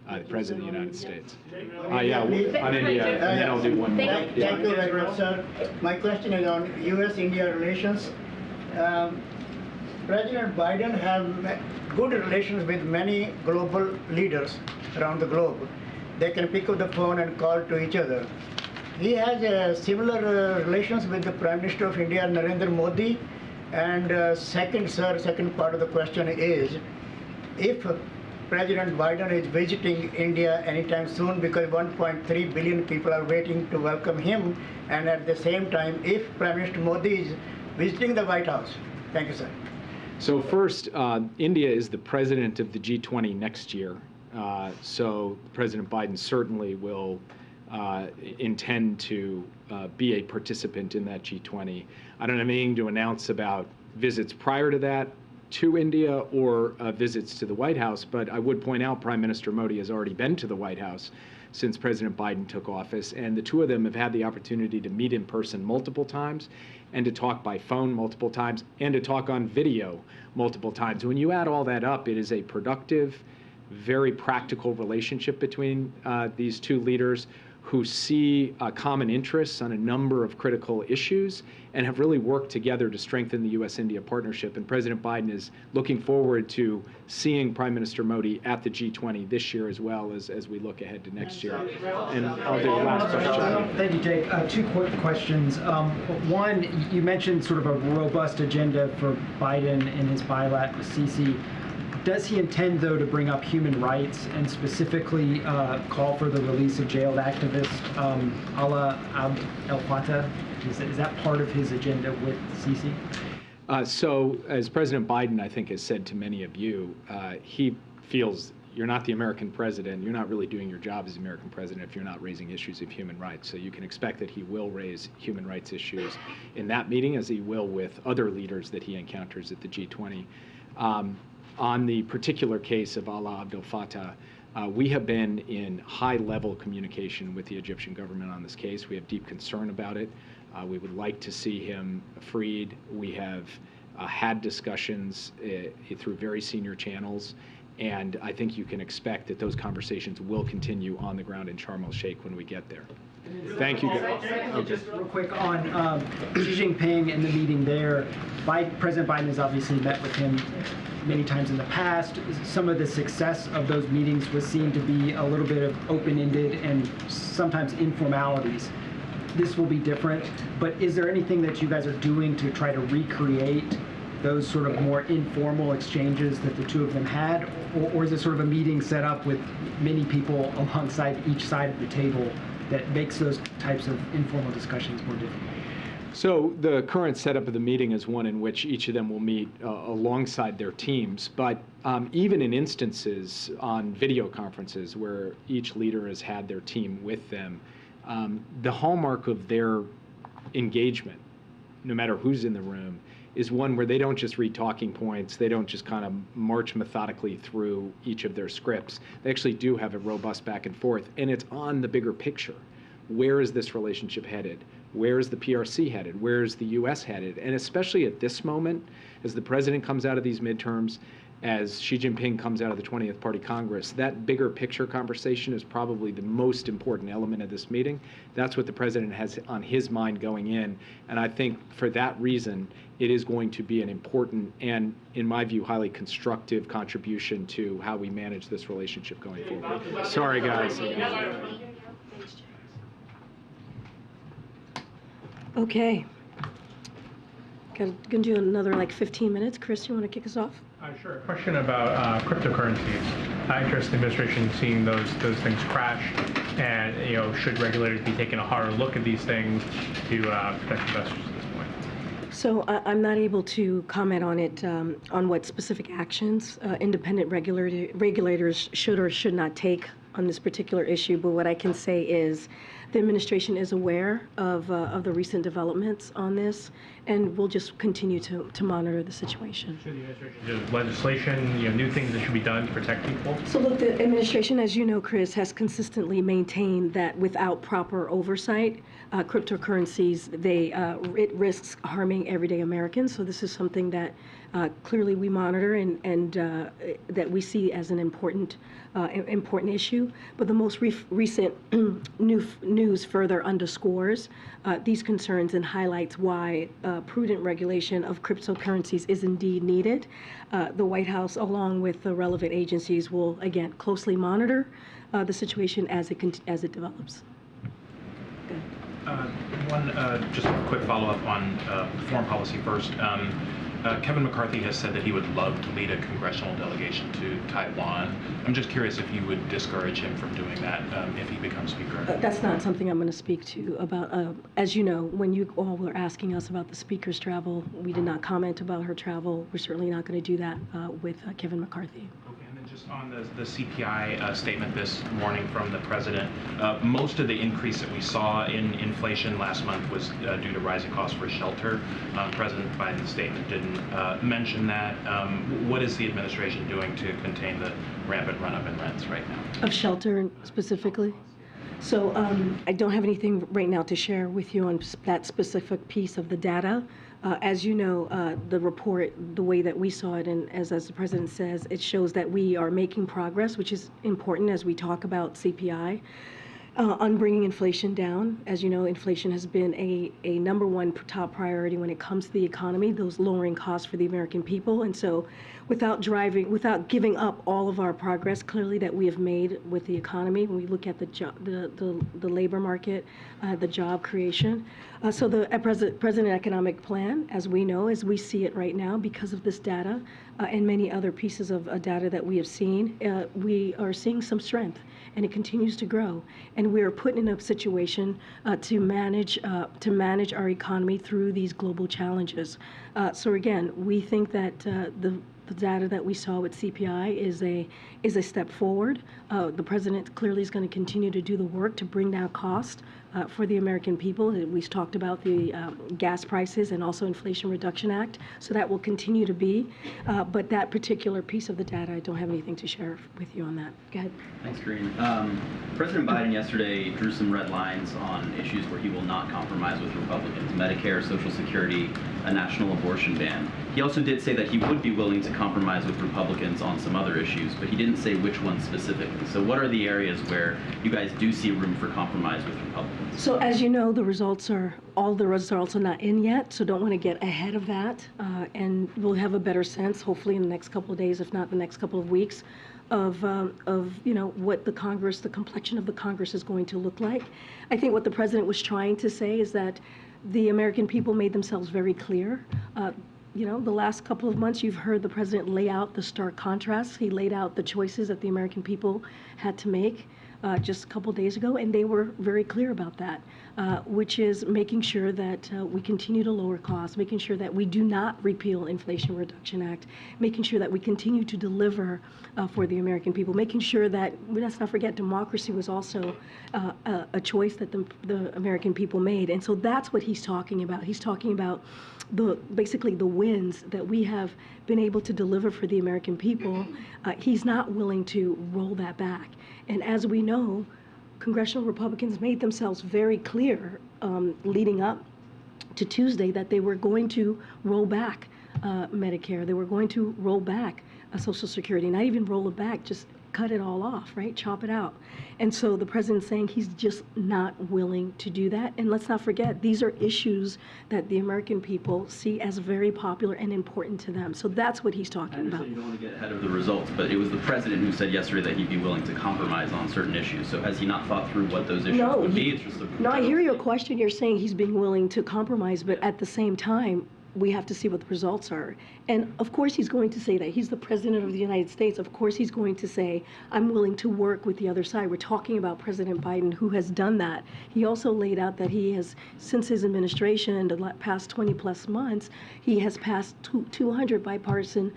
the President of the United States. Yeah, on India, and then I'll do one more. Thank you very much, sir. My question is on U.S.-India relations. President Biden has good relations with many global leaders around the globe. They can pick up the phone and call to each other. He has similar relations with the Prime Minister of India, Narendra Modi. And second part of the question is, if President Biden is visiting India anytime soon, because 1.3 billion people are waiting to welcome him, and at the same time, if Prime Minister Modi is visiting the White House. Thank you, sir. So first, India is the president of the G20 next year. So President Biden certainly will intend to be a participant in that G20. I don't have anything to announce about visits prior to that to India or visits to the White House, but I would point out Prime Minister Modi has already been to the White House since President Biden took office, and the two of them have had the opportunity to meet in person multiple times and to talk by phone multiple times and to talk on video multiple times. When you add all that up, it is a productive, very practical relationship between these two leaders who see common interests on a number of critical issues and have really worked together to strengthen the U.S.-India partnership. And President Biden is looking forward to seeing Prime Minister Modi at the G20 this year as well as we look ahead to next year. And I'll do the last question. Thank you, Jake. Two quick questions. One, you mentioned sort of a robust agenda for Biden in his bilat with Sisi. Does he intend, though, to bring up human rights and specifically call for the release of jailed activist Alaa Abd El Fattah? Is that part of his agenda with Sisi? So, as President Biden, I think, has said to many of you, he feels you're not the American president. You're not really doing your job as American president if you're not raising issues of human rights. So you can expect that he will raise human rights issues in that meeting, as he will with other leaders that he encounters at the G20. On the particular case of Alaa Abd El Fattah, we have been in high-level communication with the Egyptian government on this case. We have deep concern about it. We would like to see him freed. We have had discussions through very senior channels, and I think you can expect that those conversations will continue on the ground in Sharm el-Sheikh when we get there. Thank you. Just real quick on Xi Jinping and the meeting there. President Biden has obviously met with him many times in the past. Some of the success of those meetings was seen to be a little bit of open-ended and sometimes informalities. This will be different, but is there anything that you guys are doing to try to recreate those sort of more informal exchanges that the two of them had, or is it sort of a meeting set up with many people alongside each side of the table that makes those types of informal discussions more difficult? So the current setup of the meeting is one in which each of them will meet alongside their teams, but even in instances on video conferences where each leader has had their team with them, the hallmark of their engagement, no matter who's in the room, is one where they don't just read talking points, they don't just kind of march methodically through each of their scripts. They actually do have a robust back and forth, and it's on the bigger picture. Where is this relationship headed? Where is the PRC headed? Where is the U.S. headed? And especially at this moment, as the president comes out of these midterms, as Xi Jinping comes out of the 20th Party Congress, that bigger picture conversation is probably the most important element of this meeting. That's what the president has on his mind going in. And I think for that reason, it is going to be an important and, in my view, highly constructive contribution to how we manage this relationship going forward. Sorry, guys. Okay. Gonna do another like 15 minutes. Chris, you want to kick us off? Sure. A question about cryptocurrencies. Interested in the administration seeing those things crash, and should regulators be taking a harder look at these things to protect investors at this point? So I'm not able to comment on it, on what specific actions independent regulators should or should not take on this particular issue. But what I can say is The administration is aware of the recent developments on this, and we'll just continue to monitor the situation. Should the administration do legislation, new things that should be done to protect people? So look, the administration, as you know, Chris, has consistently maintained that without proper oversight, cryptocurrencies, it risks harming everyday Americans. So this is something that clearly we monitor and that we see as an important issue. But the most recent news further underscores these concerns and highlights why prudent regulation of cryptocurrencies is indeed needed. The White House, along with the relevant agencies, will again closely monitor the situation as it develops. Just a quick follow-up on foreign policy first. Kevin McCarthy has said that he would love to lead a congressional delegation to Taiwan. I'm just curious if you would discourage him from doing that if he becomes Speaker. That's not something I'm going to speak to about. As you know, when you all were asking us about the Speaker's travel, we did not comment about her travel. We're certainly not going to do that with Kevin McCarthy. Just on the CPI statement this morning from the president, most of the increase that we saw in inflation last month was due to rising costs for shelter. President Biden's statement didn't mention that. What is the administration doing to contain the rampant run-up in rents right now? Of shelter specifically? So I don't have anything right now to share with you on that specific piece of the data. As you know, the report, the way that we saw it, and as the president says, it shows that we are making progress, which is important as we talk about CPI, on bringing inflation down. As you know, inflation has been a number one top priority when it comes to the economy, those lowering costs for the American people. And so without giving up all of our progress clearly that we have made with the economy, when we look at the labor market, the job creation. So the President Economic Plan, as we know, as we see it right now, because of this data and many other pieces of data that we have seen, we are seeing some strength, and it continues to grow. And we are put in a situation to manage our economy through these global challenges. So again, we think that the data that we saw with CPI is a step forward. The president clearly is going to continue to do the work to bring down cost for the American people. We talked about the gas prices and also Inflation Reduction Act, so that will continue to be. But that particular piece of the data, I don't have anything to share with you on that. Go ahead. Thanks, Karine. President Biden yesterday drew some red lines on issues where he will not compromise with Republicans: Medicare, Social Security, a national abortion ban. He also did say that he would be willing to compromise with Republicans on some other issues, but he didn't say which ones specifically. So what are the areas where you guys do see room for compromise with Republicans? So as you know, all the results are not in yet, so don't want to get ahead of that. And we'll have a better sense, hopefully in the next couple of days, if not the next couple of weeks, of what the complexion of the Congress is going to look like. I think what the president was trying to say is that the American people made themselves very clear. The last couple of months, you've heard the president lay out the stark contrasts. He laid out the choices that the American people had to make just a couple of days ago, and they were very clear about that, which is making sure that we continue to lower costs, making sure that we do not repeal Inflation Reduction Act, making sure that we continue to deliver for the American people, making sure that, let's not forget, democracy was also a choice that the American people made. And so that's what he's talking about. He's talking about basically the wins that we have been able to deliver for the American people. He's not willing to roll that back. And as we know, congressional Republicans made themselves very clear leading up to Tuesday that they were going to roll back Medicare. They were going to roll back Social Security, not even roll it back, just cut it all off, right? Chop it out. And so the president's saying he's just not willing to do that. And let's not forget, these are issues that the American people see as very popular and important to them. So that's what he's talking about. You don't want to get ahead of the results, but it was the president who said yesterday that he'd be willing to compromise on certain issues. So has he not thought through what those issues would be? It's just No, I hear your question. You're saying he's being willing to compromise, but at the same time, we have to see what the results are. And of course he's going to say that. He's the president of the United States. Of course he's going to say, I'm willing to work with the other side. We're talking about President Biden, who has done that. He also laid out that he has, since his administration in the past 20 plus months, he has passed 200 bipartisan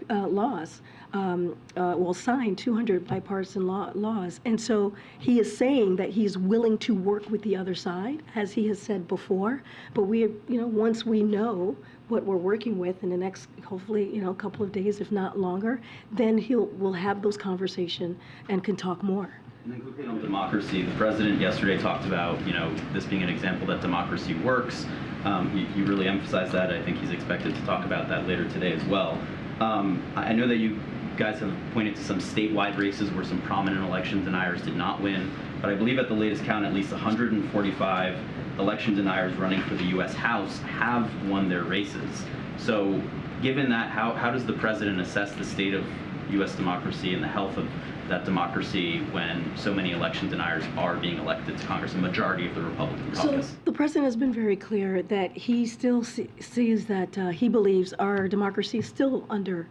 laws, signed 200 bipartisan laws. And so he is saying that he is willing to work with the other side, as he has said before. But once we know what we're working with in the next, hopefully, couple of days, if not longer, then we'll have those conversations and can talk more. And then quickly on democracy, the president yesterday talked about, this being an example that democracy works. You really emphasized that. I think he's expected to talk about that later today as well. I know that you guys have pointed to some statewide races where some prominent election deniers did not win, but I believe at the latest count, at least 145 election deniers running for the U.S. House have won their races. So given that, how does the president assess the state of U.S. democracy and the health of that democracy when so many election deniers are being elected to Congress, a majority of the Republican caucus? So the president has been very clear that he still sees that he believes our democracy is still under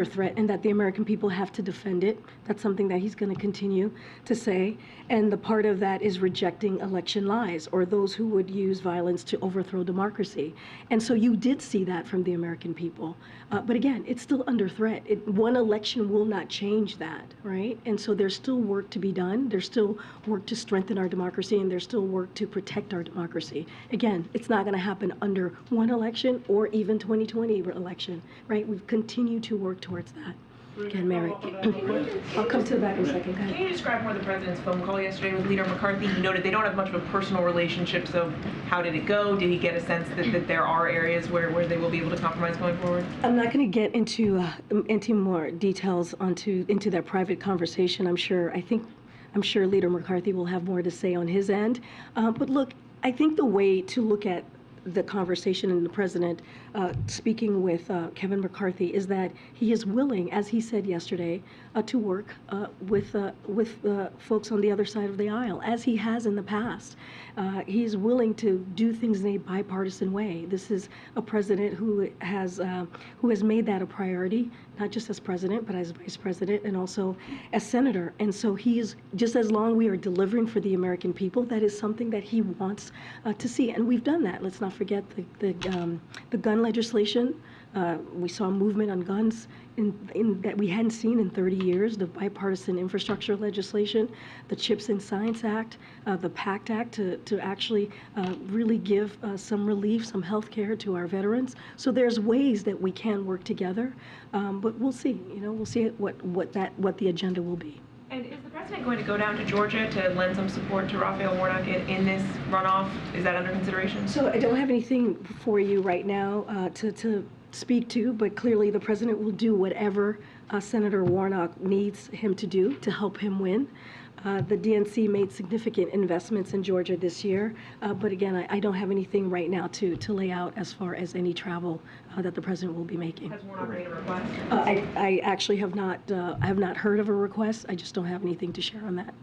threat and that the American people have to defend it. That's something that he's going to continue to say. And the part of that is rejecting election lies or those who would use violence to overthrow democracy. And so you did see that from the American people. But again, it's still under threat. One election will not change that, right? And so there's still work to be done. There's still work to strengthen our democracy, and there's still work to protect our democracy. Again, it's not going to happen under one election or even 2020 election, right? We've continued to work towards that. Again, Mary. I'll come to the back in a second. Can you describe more of the president's phone call yesterday with Leader McCarthy? He noted they don't have much of a personal relationship, so how did it go? Did he get a sense that there are areas where they will be able to compromise going forward? I'm not going to get into more details into that private conversation. I'm sure Leader McCarthy will have more to say on his end. But look, I think the way to look at the conversation and the president speaking with Kevin McCarthy is that he is willing, as he said yesterday, to work with folks on the other side of the aisle, as he has in the past. He's willing to do things in a bipartisan way. This is a president who has made that a priority, not just as president, but as vice president and also as senator. And so he's, just as long we are delivering for the American people, that is something that he wants to see. And we've done that. Let's not forget the gun legislation. We saw a movement on guns that we hadn't seen in 30 years, the bipartisan infrastructure legislation, the CHIPS and Science Act, the PACT Act to actually really give some relief, some health care to our veterans. So there's ways that we can work together, but we'll see. We'll see what the agenda will be. And is the president going to go down to Georgia to lend some support to Raphael Warnock in this runoff? Is that under consideration? So I don't have anything for you right now to speak to, but clearly the president will do whatever Senator Warnock needs him to do to help him win. The DNC made significant investments in Georgia this year, but again, I don't have anything right now to lay out as far as any travel that the president will be making. Has Warnock made a request? I actually have not heard of a request. I just don't have anything to share on that.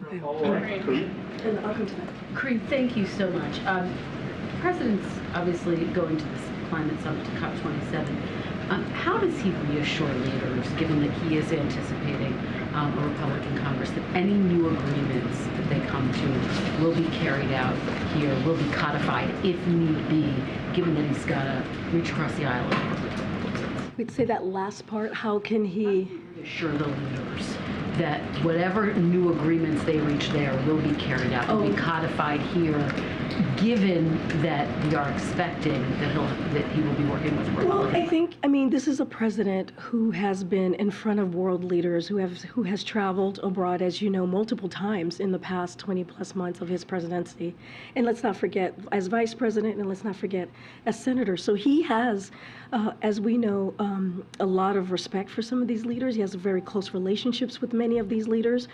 Okay. And I'll come to that. Creed, thank you so much. The president's obviously going to this climate summit, to COP27. How does he reassure leaders, given that he is anticipating a Republican Congress, that any new agreements that they come to will be carried out here, will be codified if need be, given that he's got to reach across the aisle? We'd say that last part, how can he reassure the leaders that whatever new agreements they reach there will be carried out, will be codified here, given that we are expecting that he will be working with Republicans? Well, this is a president who has been in front of world leaders, who has traveled abroad, as you know, multiple times in the past 20+ months of his presidency. And let's not forget, as vice president, and let's not forget, as senator. So he has, as we know, a lot of respect for some of these leaders. He has very close relationships with many of these leaders.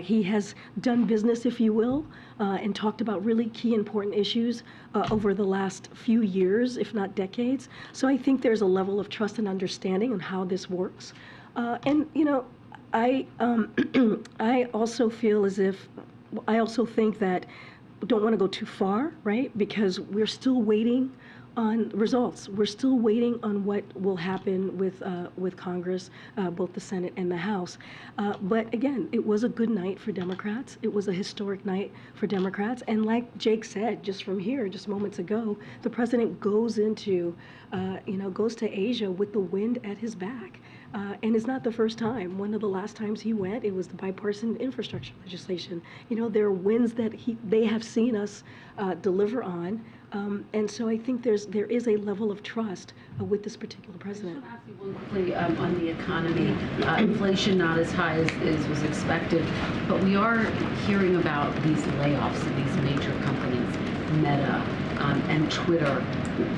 He has done business, if you will, and talked about really key important issues over the last few years, if not decades. So I think there's a level of trust and understanding on how this works. I also feel as if, I also think that we don't want to go too far, right? Because we're still waiting on results. We're still waiting on what will happen with Congress, both the Senate and the House. But again, it was a good night for Democrats. It was a historic night for Democrats. And like Jake said, just from here, just moments ago, the president goes into, goes to Asia with the wind at his back. And it's not the first time. One of the last times he went, it was the bipartisan infrastructure legislation. There are wins that they have seen us deliver on. And so I think there is a level of trust with this particular president. I just want to ask you one quickly on the economy. Inflation not as high as was expected, but we are hearing about these layoffs of these major companies, Meta and Twitter.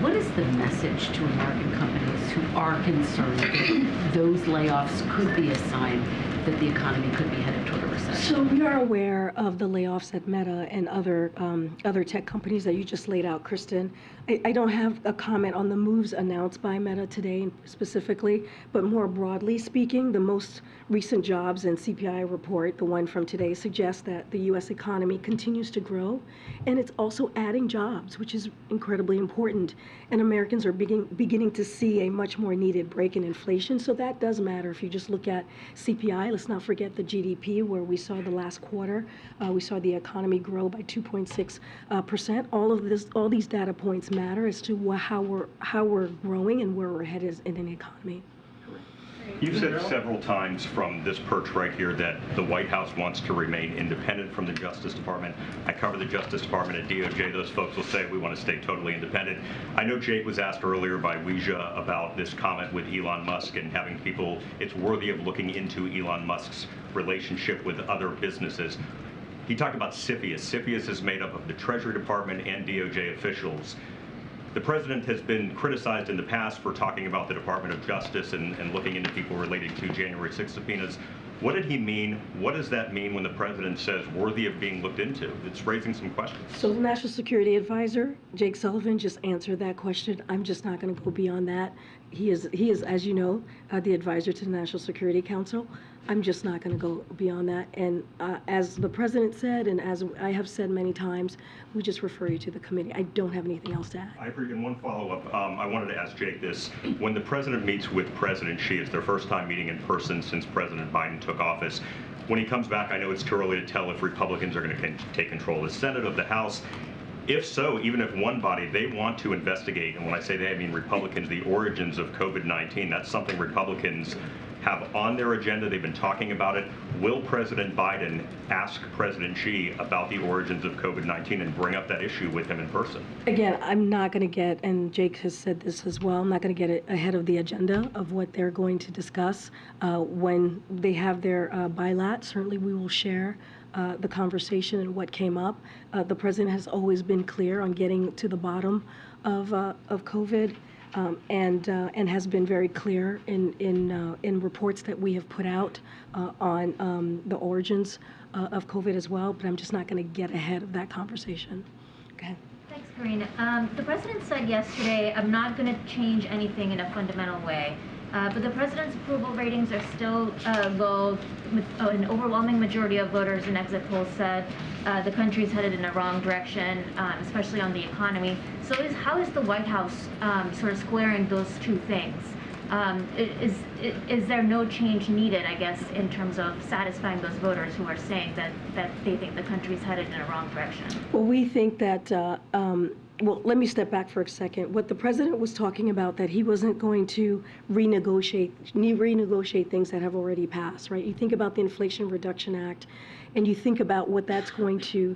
What is the message to American companies who are concerned that those layoffs could be a sign that the economy could be headed toward a recession? So we are aware of the layoffs at Meta and other tech companies that you just laid out, Kristen. I don't have a comment on the moves announced by Meta today specifically, but more broadly speaking, the most recent jobs and CPI report, the one from today, suggests that the U.S. economy continues to grow, and it's also adding jobs, which is incredibly important. And Americans are beginning to see a much more needed break in inflation, so that does matter. If you just look at CPI, let's not forget the GDP, where we saw the last quarter, we saw the economy grow by 2.6%. All these data points matter as to how we're growing and where we're headed in an economy. You've said several times from this perch right here that the White House wants to remain independent from the Justice Department. I cover the Justice Department at DOJ. Those folks will say we want to stay totally independent. I know Jake was asked earlier by Weijia about this comment with Elon Musk and having people, it's worthy of looking into Elon Musk's relationship with other businesses. He talked about CFIUS. CFIUS is made up of the Treasury Department and DOJ officials. The president has been criticized in the past for talking about the Department of Justice and looking into people relating to January 6th subpoenas. What did he mean? What does that mean when the president says worthy of being looked into? It's raising some questions. So the National Security Advisor, Jake Sullivan, just answered that question. I'm just not going to go beyond that. He is, as you know, the advisor to the National Security Council. I'm just not going to go beyond that. And as the president said, and as I have said many times, we just refer you to the committee. I don't have anything else to add. I agree. And one follow-up, I wanted to ask Jake this. When the president meets with President Xi, it's their first time meeting in person since President Biden took office. When he comes back, I know it's too early to tell if Republicans are going to take control of the Senate, of the House. If so, even if one body, they want to investigate, and when I say they, I mean Republicans, the origins of COVID-19, that's something Republicans have on their agenda. They've been talking about it. Will President Biden ask President Xi about the origins of COVID-19 and bring up that issue with him in person? Again, I'm not going to get, and Jake has said this as well, I'm not going to get ahead of the agenda of what they're going to discuss. When they have their bilat, certainly we will share the conversation and what came up. The president has always been clear on getting to the bottom of COVID. And has been very clear in reports that we have put out on the origins of COVID as well, but I'm just not going to get ahead of that conversation. Go ahead. Thanks, Karine. The president said yesterday, I'm not going to change anything in a fundamental way. But the president's approval ratings are still low. An overwhelming majority of voters in exit polls said the country's headed in the wrong direction, especially on the economy. So how is the White House sort of squaring those two things? Is there no change needed, I guess, in terms of satisfying those voters who are saying that they think the country's headed in a wrong direction? Well, we think that well, let me step back for a second. What the president was talking about, that he wasn't going to renegotiate things that have already passed, right? You think about the Inflation Reduction Act, and you think about what that's going to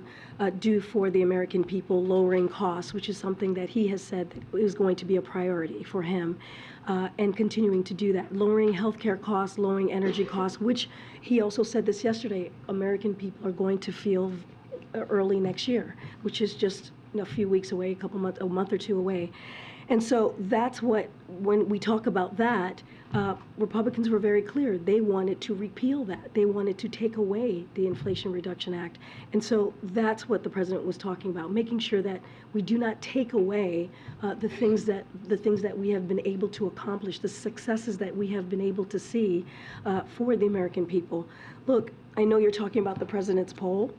do for the American people, lowering costs, which is something that he has said that is going to be a priority for him, and continuing to do that. Lowering healthcare costs, lowering energy costs, which he also said this yesterday, American people are going to feel early next year, which is just a few weeks away, a month or two away. And so that's what, when we talk about that, Republicans were very clear. They wanted to repeal that. They wanted to take away the Inflation Reduction Act. And so that's what the president was talking about, making sure that we do not take away the things that we have been able to accomplish, the successes that we have been able to see for the American people. Look, I know you're talking about the president's poll,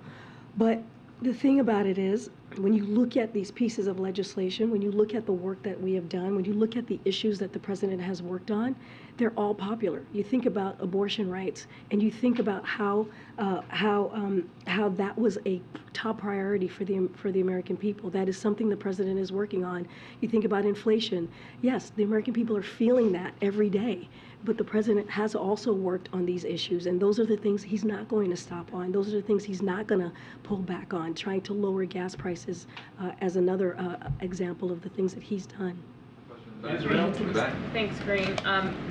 but The thing about it is, when you look at these pieces of legislation, when you look at the work that we have done, when you look at the issues that the president has worked on, they're all popular. You think about abortion rights, and you think about how that was a top priority for the American people. That is something the president is working on. You think about inflation. Yes, the American people are feeling that every day. But the president has also worked on these issues, and those are the things he's not going to stop on. Those are the things he's not going to pull back on, trying to lower gas prices as another example of the things that he's done. Thanks, Green.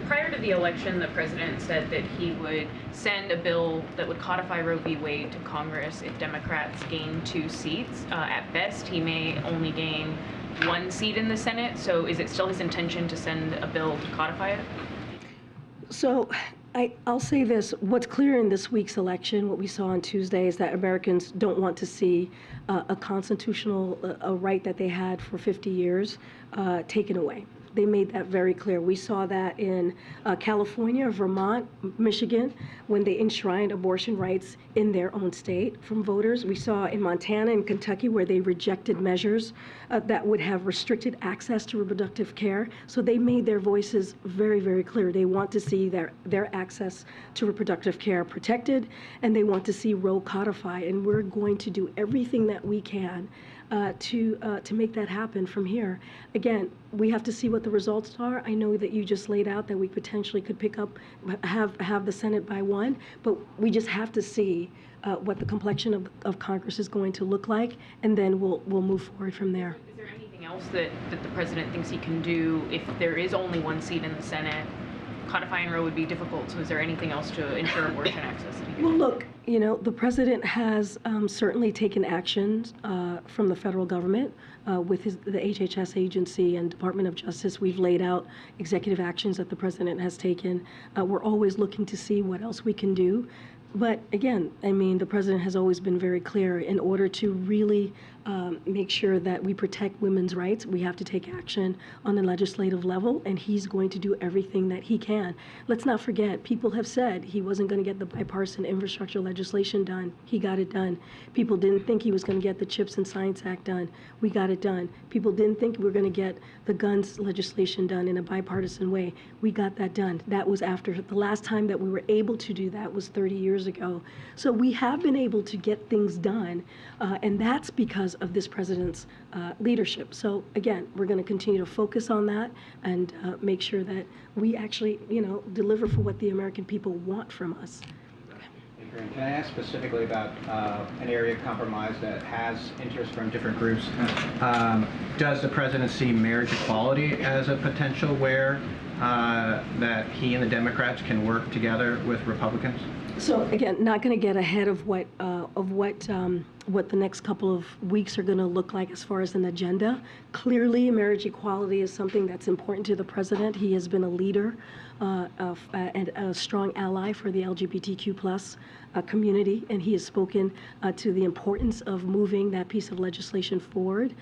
Prior to the election, the president said that he would send a bill that would codify Roe v. Wade to Congress if Democrats gain 2 seats. At best, he may only gain 1 seat in the Senate. So is it still his intention to send a bill to codify it? So I'll say this. What's clear in this week's election, what we saw on Tuesday, is that Americans don't want to see a constitutional right that they had for 50 years taken away. They made that very clear. We saw that in California, Vermont, Michigan, when they enshrined abortion rights in their own state from voters. We saw in Montana and Kentucky where they rejected measures that would have restricted access to reproductive care. So they made their voices very, very clear. They want to see their access to reproductive care protected, and they want to see Roe codified. And we're going to do everything that we can to make that happen from here. Again, we have to see what the results are. I know that you just laid out that we potentially could pick up, have the Senate by 1, but we just have to see what the complexion of Congress is going to look like, and then we'll move forward from there. Is there anything else that the president thinks he can do if there is only 1 seat in the Senate? Codifying Roe would be difficult, so is there anything else to ensure abortion access? Well, look, you know, the president has certainly taken actions from the federal government with the HHS agency and Department of Justice. We've laid out executive actions that the president has taken. We're always looking to see what else we can do. But again, I mean, the president has always been very clear. In order to really make sure that we protect women's rights, we have to take action on the legislative level, and he's going to do everything that he can. Let's not forget, people have said he wasn't going to get the bipartisan infrastructure legislation done. He got it done. People didn't think he was going to get the CHIPS and Science Act done. We got it done. People didn't think we were going to get the guns legislation done in a bipartisan way. We got that done. That was after the last time that we were able to do that was 30 years ago. So we have been able to get things done, and that's because of this president's leadership. So again, we're going to continue to focus on that and make sure that we actually, you know, deliver for what the American people want from us. Can I ask specifically about an area of compromise that has interest from different groups? Does the president see marriage equality as a potential where that he and the Democrats can work together with Republicans? So again, not going to get ahead of what the next couple of weeks are going to look like as far as an agenda. Clearly, marriage equality is something that's important to the president. He has been a leader and a strong ally for the LGBTQ+ community, and he has spoken to the importance of moving that piece of legislation forward.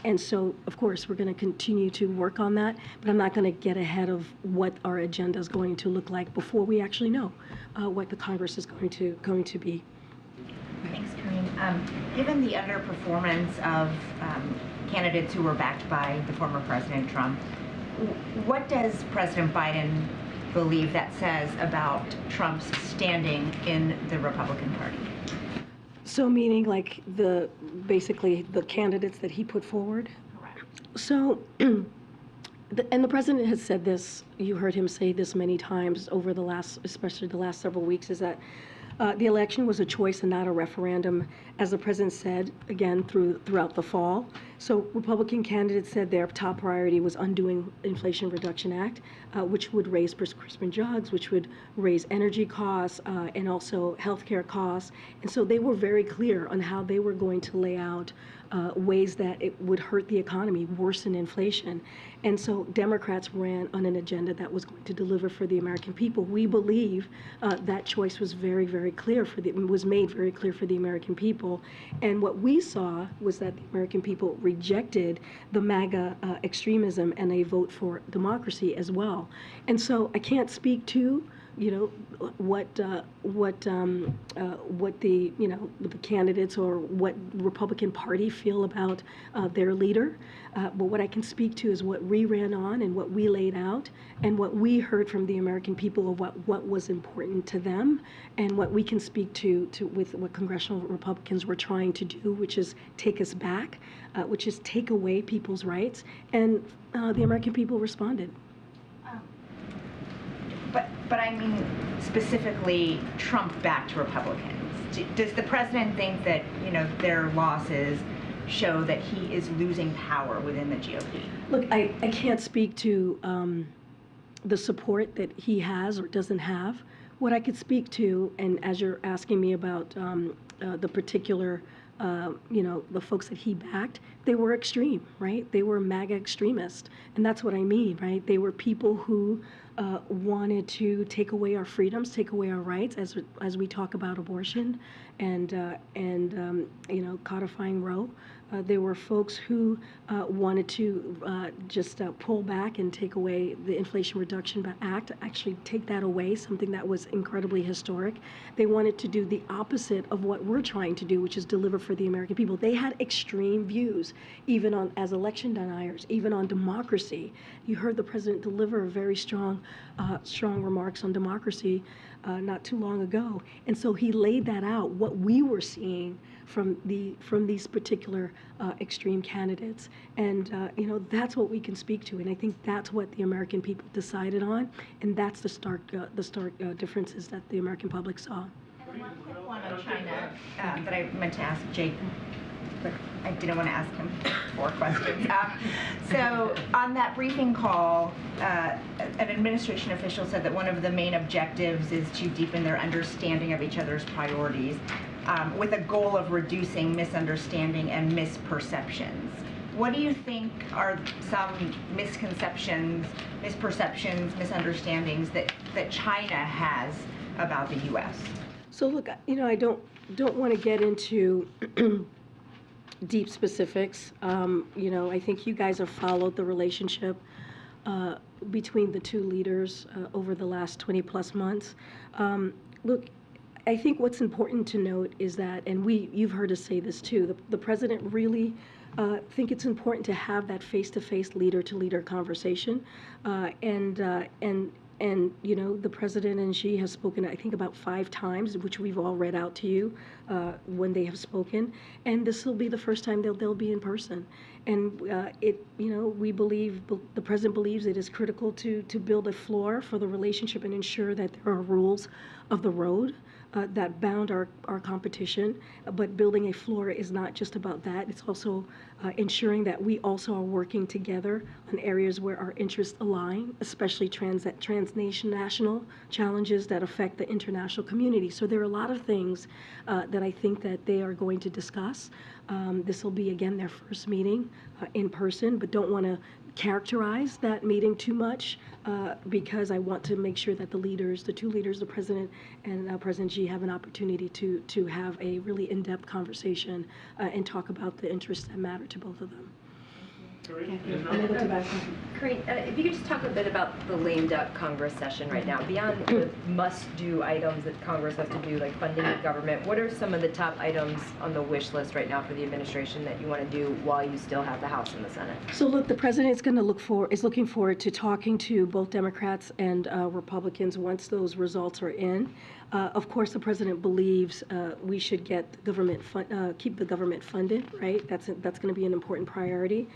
And so, of course, we're going to continue to work on that, but I'm not going to get ahead of what our agenda is going to look like before we actually know what the Congress is going to be. Thanks, Karine. Given the underperformance of candidates who were backed by the former President Trump, what does President Biden believe that says about Trump's standing in the Republican Party? So meaning like basically the candidates that he put forward? Correct. So, and the president has said this, you heard him say this many times over especially the last several weeks, is that the election was a choice and not a referendum, as the president said, again, throughout the fall. So Republican candidates said their top priority was undoing Inflation Reduction Act, which would raise prescription drugs, which would raise energy costs, and also healthcare costs. And so they were very clear on how they were going to lay out ways that it would hurt the economy, worsen inflation. And so Democrats ran on an agenda that was going to deliver for the American people. We believe that choice was very, very clear was made very clear for the American people. And what we saw was that the American people rejected the MAGA extremism and a vote for democracy as well. And so I can't speak to what the the candidates or what Republican Party feel about their leader. But what I can speak to is what we ran on and what we laid out and what we heard from the American people of what was important to them and what we can speak to with what congressional Republicans were trying to do, which is take us back, which is take away people's rights. And the American people responded. But I mean specifically Trump-backed Republicans. Does the president think that their losses show that he is losing power within the GOP? Look, I can't speak to the support that he has or doesn't have. What I could speak to, and as you're asking me about the particular, the folks that he backed, they were extreme, right? They were MAGA extremists, and that's what I mean, right? They were people who wanted to take away our freedoms, take away our rights, as we talk about abortion and codifying Roe. There were folks who wanted to just pull back and take away the Inflation Reduction Act, actually take that away, something that was incredibly historic. They wanted to do the opposite of what we're trying to do, which is deliver for the American people. They had extreme views, even on as election deniers, even on democracy. You heard the president deliver very strong remarks on democracy not too long ago, and so he laid that out. What we were seeing from these particular extreme candidates, and that's what we can speak to, and I think that's what the American people decided on, and that's the stark differences that the American public saw. And one quick one on China that I meant to ask Jake, but I didn't want to ask him 4 questions. So on that briefing call, an administration official said that one of the main objectives is to deepen their understanding of each other's priorities, with a goal of reducing misunderstanding and misperceptions. What do you think are some misconceptions, misperceptions, misunderstandings that China has about the U.S.? So look, I don't want to get into deep specifics. I think you guys have followed the relationship between the two leaders over the last 20 plus months. Look, I think what's important to note is that, and you've heard us say this too, the president really think it's important to have that face-to-face, leader-to-leader conversation, and the president and Xi has spoken, I think, about 5 times, which we've all read out to you when they have spoken. And this will be the first time they'll be in person. And we believe, the president believes it is critical to build a floor for the relationship and ensure that there are rules of the road that bound our competition. But building a floor is not just about that. It's also ensuring that we also are working together on areas where our interests align, especially transnational challenges that affect the international community. So there are a lot of things that I think that they are going to discuss. This will be, again, their first meeting in person, but don't want to characterize that meeting too much because I want to make sure that the two leaders, the president and President Xi, have an opportunity to have a really in-depth conversation and talk about the interests that matter to both of them. Corinne, if you could just talk a bit about the lame duck Congress session right now. Beyond the must-do items that Congress has to do, like funding the government, what are some of the top items on the wish list right now for the administration that you want to do while you still have the House and the Senate? So look, the president is looking forward to talking to both Democrats and Republicans once those results are in. Of course, the president believes we should get the government keep the government funded, right? That's going to be an important priority,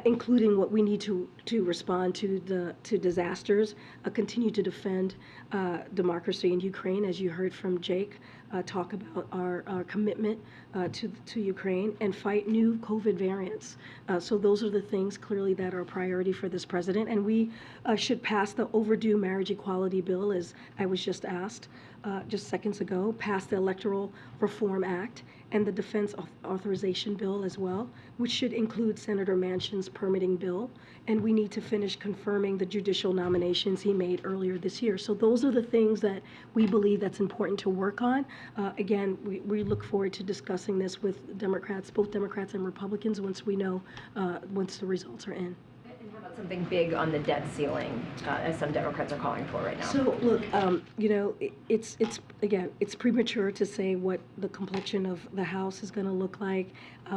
including what we need to respond to disasters, continue to defend democracy in Ukraine, as you heard from Jake talk about our commitment to Ukraine, and fight new COVID variants. So those are the things clearly that are a priority for this president, and we should pass the overdue marriage equality bill, as I was just asked just seconds ago, pass the Electoral Reform Act and the Defense Authorization Bill as well, which should include Senator Manchin's permitting bill. And we need to finish confirming the judicial nominations he made earlier this year. So those are the things that we believe that's important to work on. Again, we look forward to discussing this with Democrats, both Democrats and Republicans, once we know, once the results are in. And how about about something big on the debt ceiling, as some Democrats are calling for right now? So look, you know, it's again, it's premature to say what the complexion of the House is going to look like,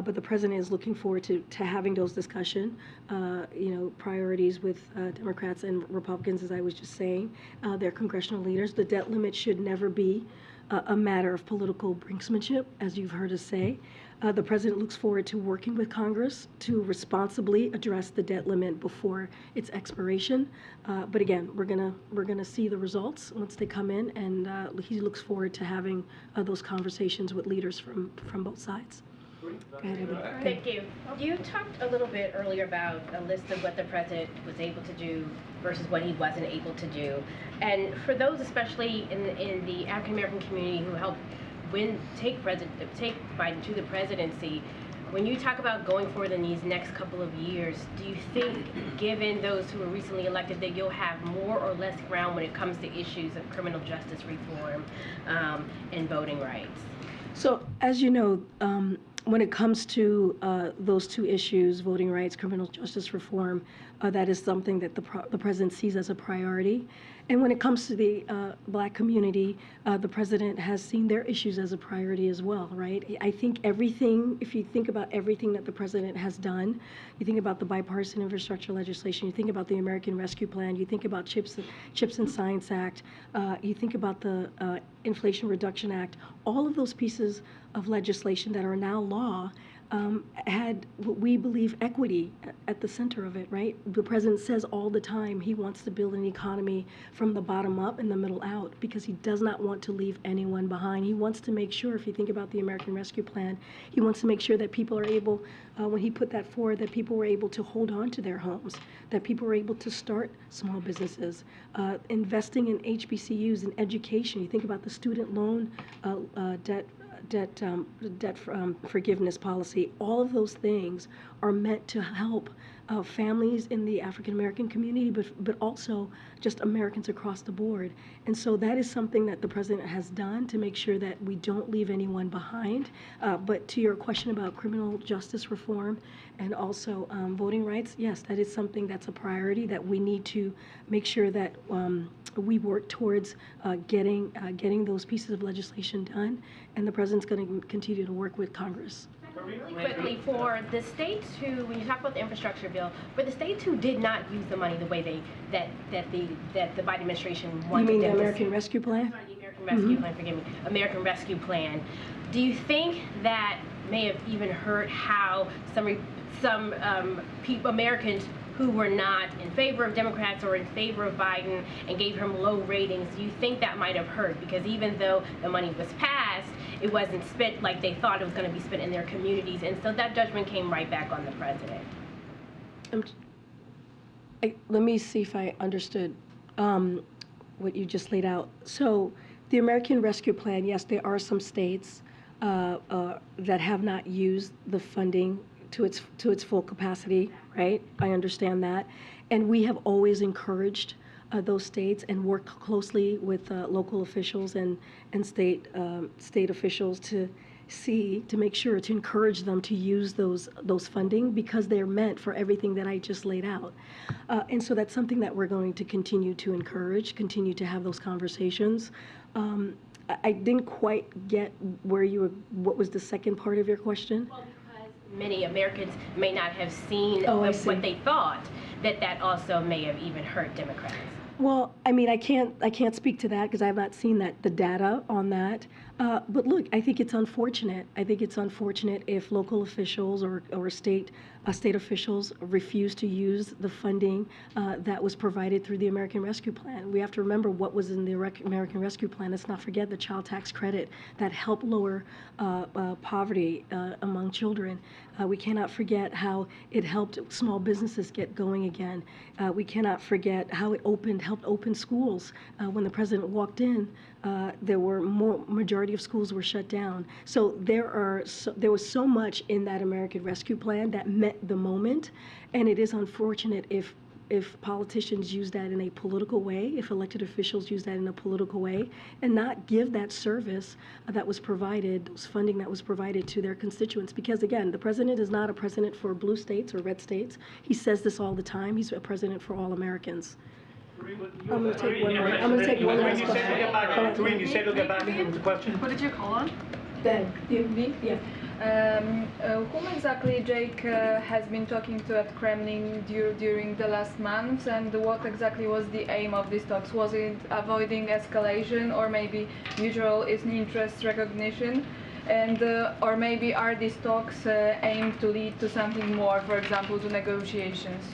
but the president is looking forward to having those discussions. You know, priorities with Democrats and Republicans, as I was just saying, their congressional leaders. The debt limit should never be a matter of political brinksmanship, as you've heard us say. The president looks forward to working with Congress to responsibly address the debt limit before its expiration. But again, we're gonna see the results once they come in, and he looks forward to having those conversations with leaders from both sides. Go ahead, Evan. Thank you. You talked a little bit earlier about a list of what the president was able to do versus what he wasn't able to do. And for those, especially in the African American community who helped take Biden to the presidency, when you talk about going forward in these next couple of years, do you think, given those who were recently elected, that you'll have more or less ground when it comes to issues of criminal justice reform and voting rights? So, as you know, when it comes to those two issues, voting rights, criminal justice reform, that is something that the president sees as a priority. And when it comes to the Black community, the president has seen their issues as a priority as well, right? I think everything, if you think about everything that the president has done, you think about the bipartisan infrastructure legislation, you think about the American Rescue Plan, you think about CHIPS and Science Act, you think about the Inflation Reduction Act, all of those pieces of legislation that are now law had what we believe equity at the center of it, right? The president says all the time he wants to build an economy from the bottom up and the middle out because he does not want to leave anyone behind. He wants to make sure, if you think about the American Rescue Plan, he wants to make sure that people are able, when he put that forward, that people were able to hold on to their homes, that people were able to start small businesses, investing in HBCUs and education. You think about the student loan debt forgiveness policy. All of those things are meant to help families in the African American community, but also just Americans across the board. And so that is something that the president has done to make sure that we don't leave anyone behind. But to your question about criminal justice reform and also voting rights, yes, that is something that's a priority that we need to make sure that we work towards getting those pieces of legislation done. And the president's going to continue to work with Congress. Really quickly, for the states who, when you talk about the infrastructure bill, for the states who did not use the money the way that the Biden administration wanted You mean them the to- American Rescue Plan? Sorry, the American Rescue Plan, forgive me. American Rescue Plan. Do you think that may have even hurt how some Americans who were not in favor of Democrats or in favor of Biden and gave him low ratings, do you think that might have hurt? Because even though the money was passed, it wasn't spent like they thought it was going to be spent in their communities. And so that judgment came right back on the president. Let me see if I understood what you just laid out. So the American Rescue Plan, yes, there are some states that have not used the funding to its full capacity, right? I understand that. And we have always encouraged those states and worked closely with local officials and state officials to make sure to encourage them to use those funding because they're meant for everything that I just laid out. And so that's something that we're going to continue to encourage, continue to have those conversations. I didn't quite get what was the second part of your question? Well, because many Americans may not have seen what they thought, that also may have even hurt Democrats. Well, I mean, I can't speak to that because I have not seen the data on that. But look, I think it's unfortunate. I think it's unfortunate if local officials or state officials refuse to use the funding that was provided through the American Rescue Plan. We have to remember what was in the American Rescue Plan. Let's not forget the child tax credit that helped lower poverty among children. We cannot forget how it helped small businesses get going again. We cannot forget how it helped open schools. When the president walked in, majority of schools were shut down. So there was so much in that American Rescue Plan that met the moment, and it is unfortunate if if politicians use that in a political way, if elected officials use that in a political way, and not give that service that was provided, those funding that was provided to their constituents. Because again, the president is not a president for blue states or red states. He says this all the time. He's a president for all Americans. I'm going to take one more. I'm going to take one last question. Doreen, you said you'll get back to the question? What did you call on? Me? Yeah. Whom exactly Jake has been talking to at Kremlin during the last months, and what exactly was the aim of these talks? Was it avoiding escalation, or maybe mutual interest recognition? And or maybe are these talks aimed to lead to something more, for example, to negotiations?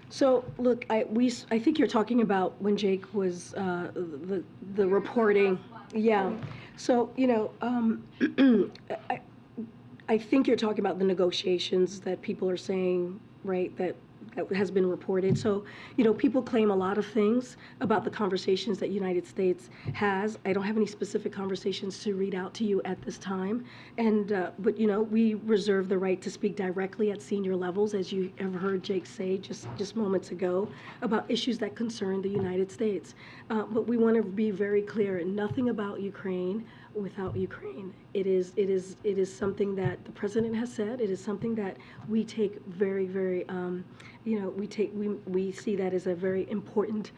So look, I think you're talking about when Jake was the reporting. Yeah. So I think you're talking about the negotiations that people are saying, right? That has been reported. So, people claim a lot of things about the conversations that United States has. I don't have any specific conversations to read out to you at this time. And, but, we reserve the right to speak directly at senior levels, as you have heard Jake say just moments ago, about issues that concern the United States. But we want to be very clear, nothing about Ukraine without Ukraine. It is something that the president has said. It is something that we take very, very, we see that as a very important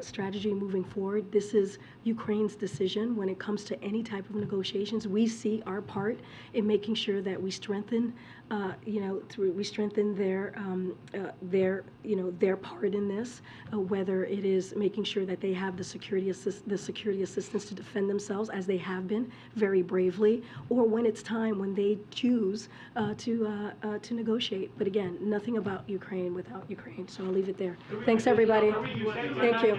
strategy moving forward. This is Ukraine's decision when it comes to any type of negotiations. We see our part in making sure that we strengthen, we strengthen their part in this, whether it is making sure that they have the security assistance to defend themselves, as they have been very bravely, or when it's time when they choose to negotiate. But again, nothing about Ukraine without Ukraine. So I'll leave it there. Thanks, everybody. Thank you.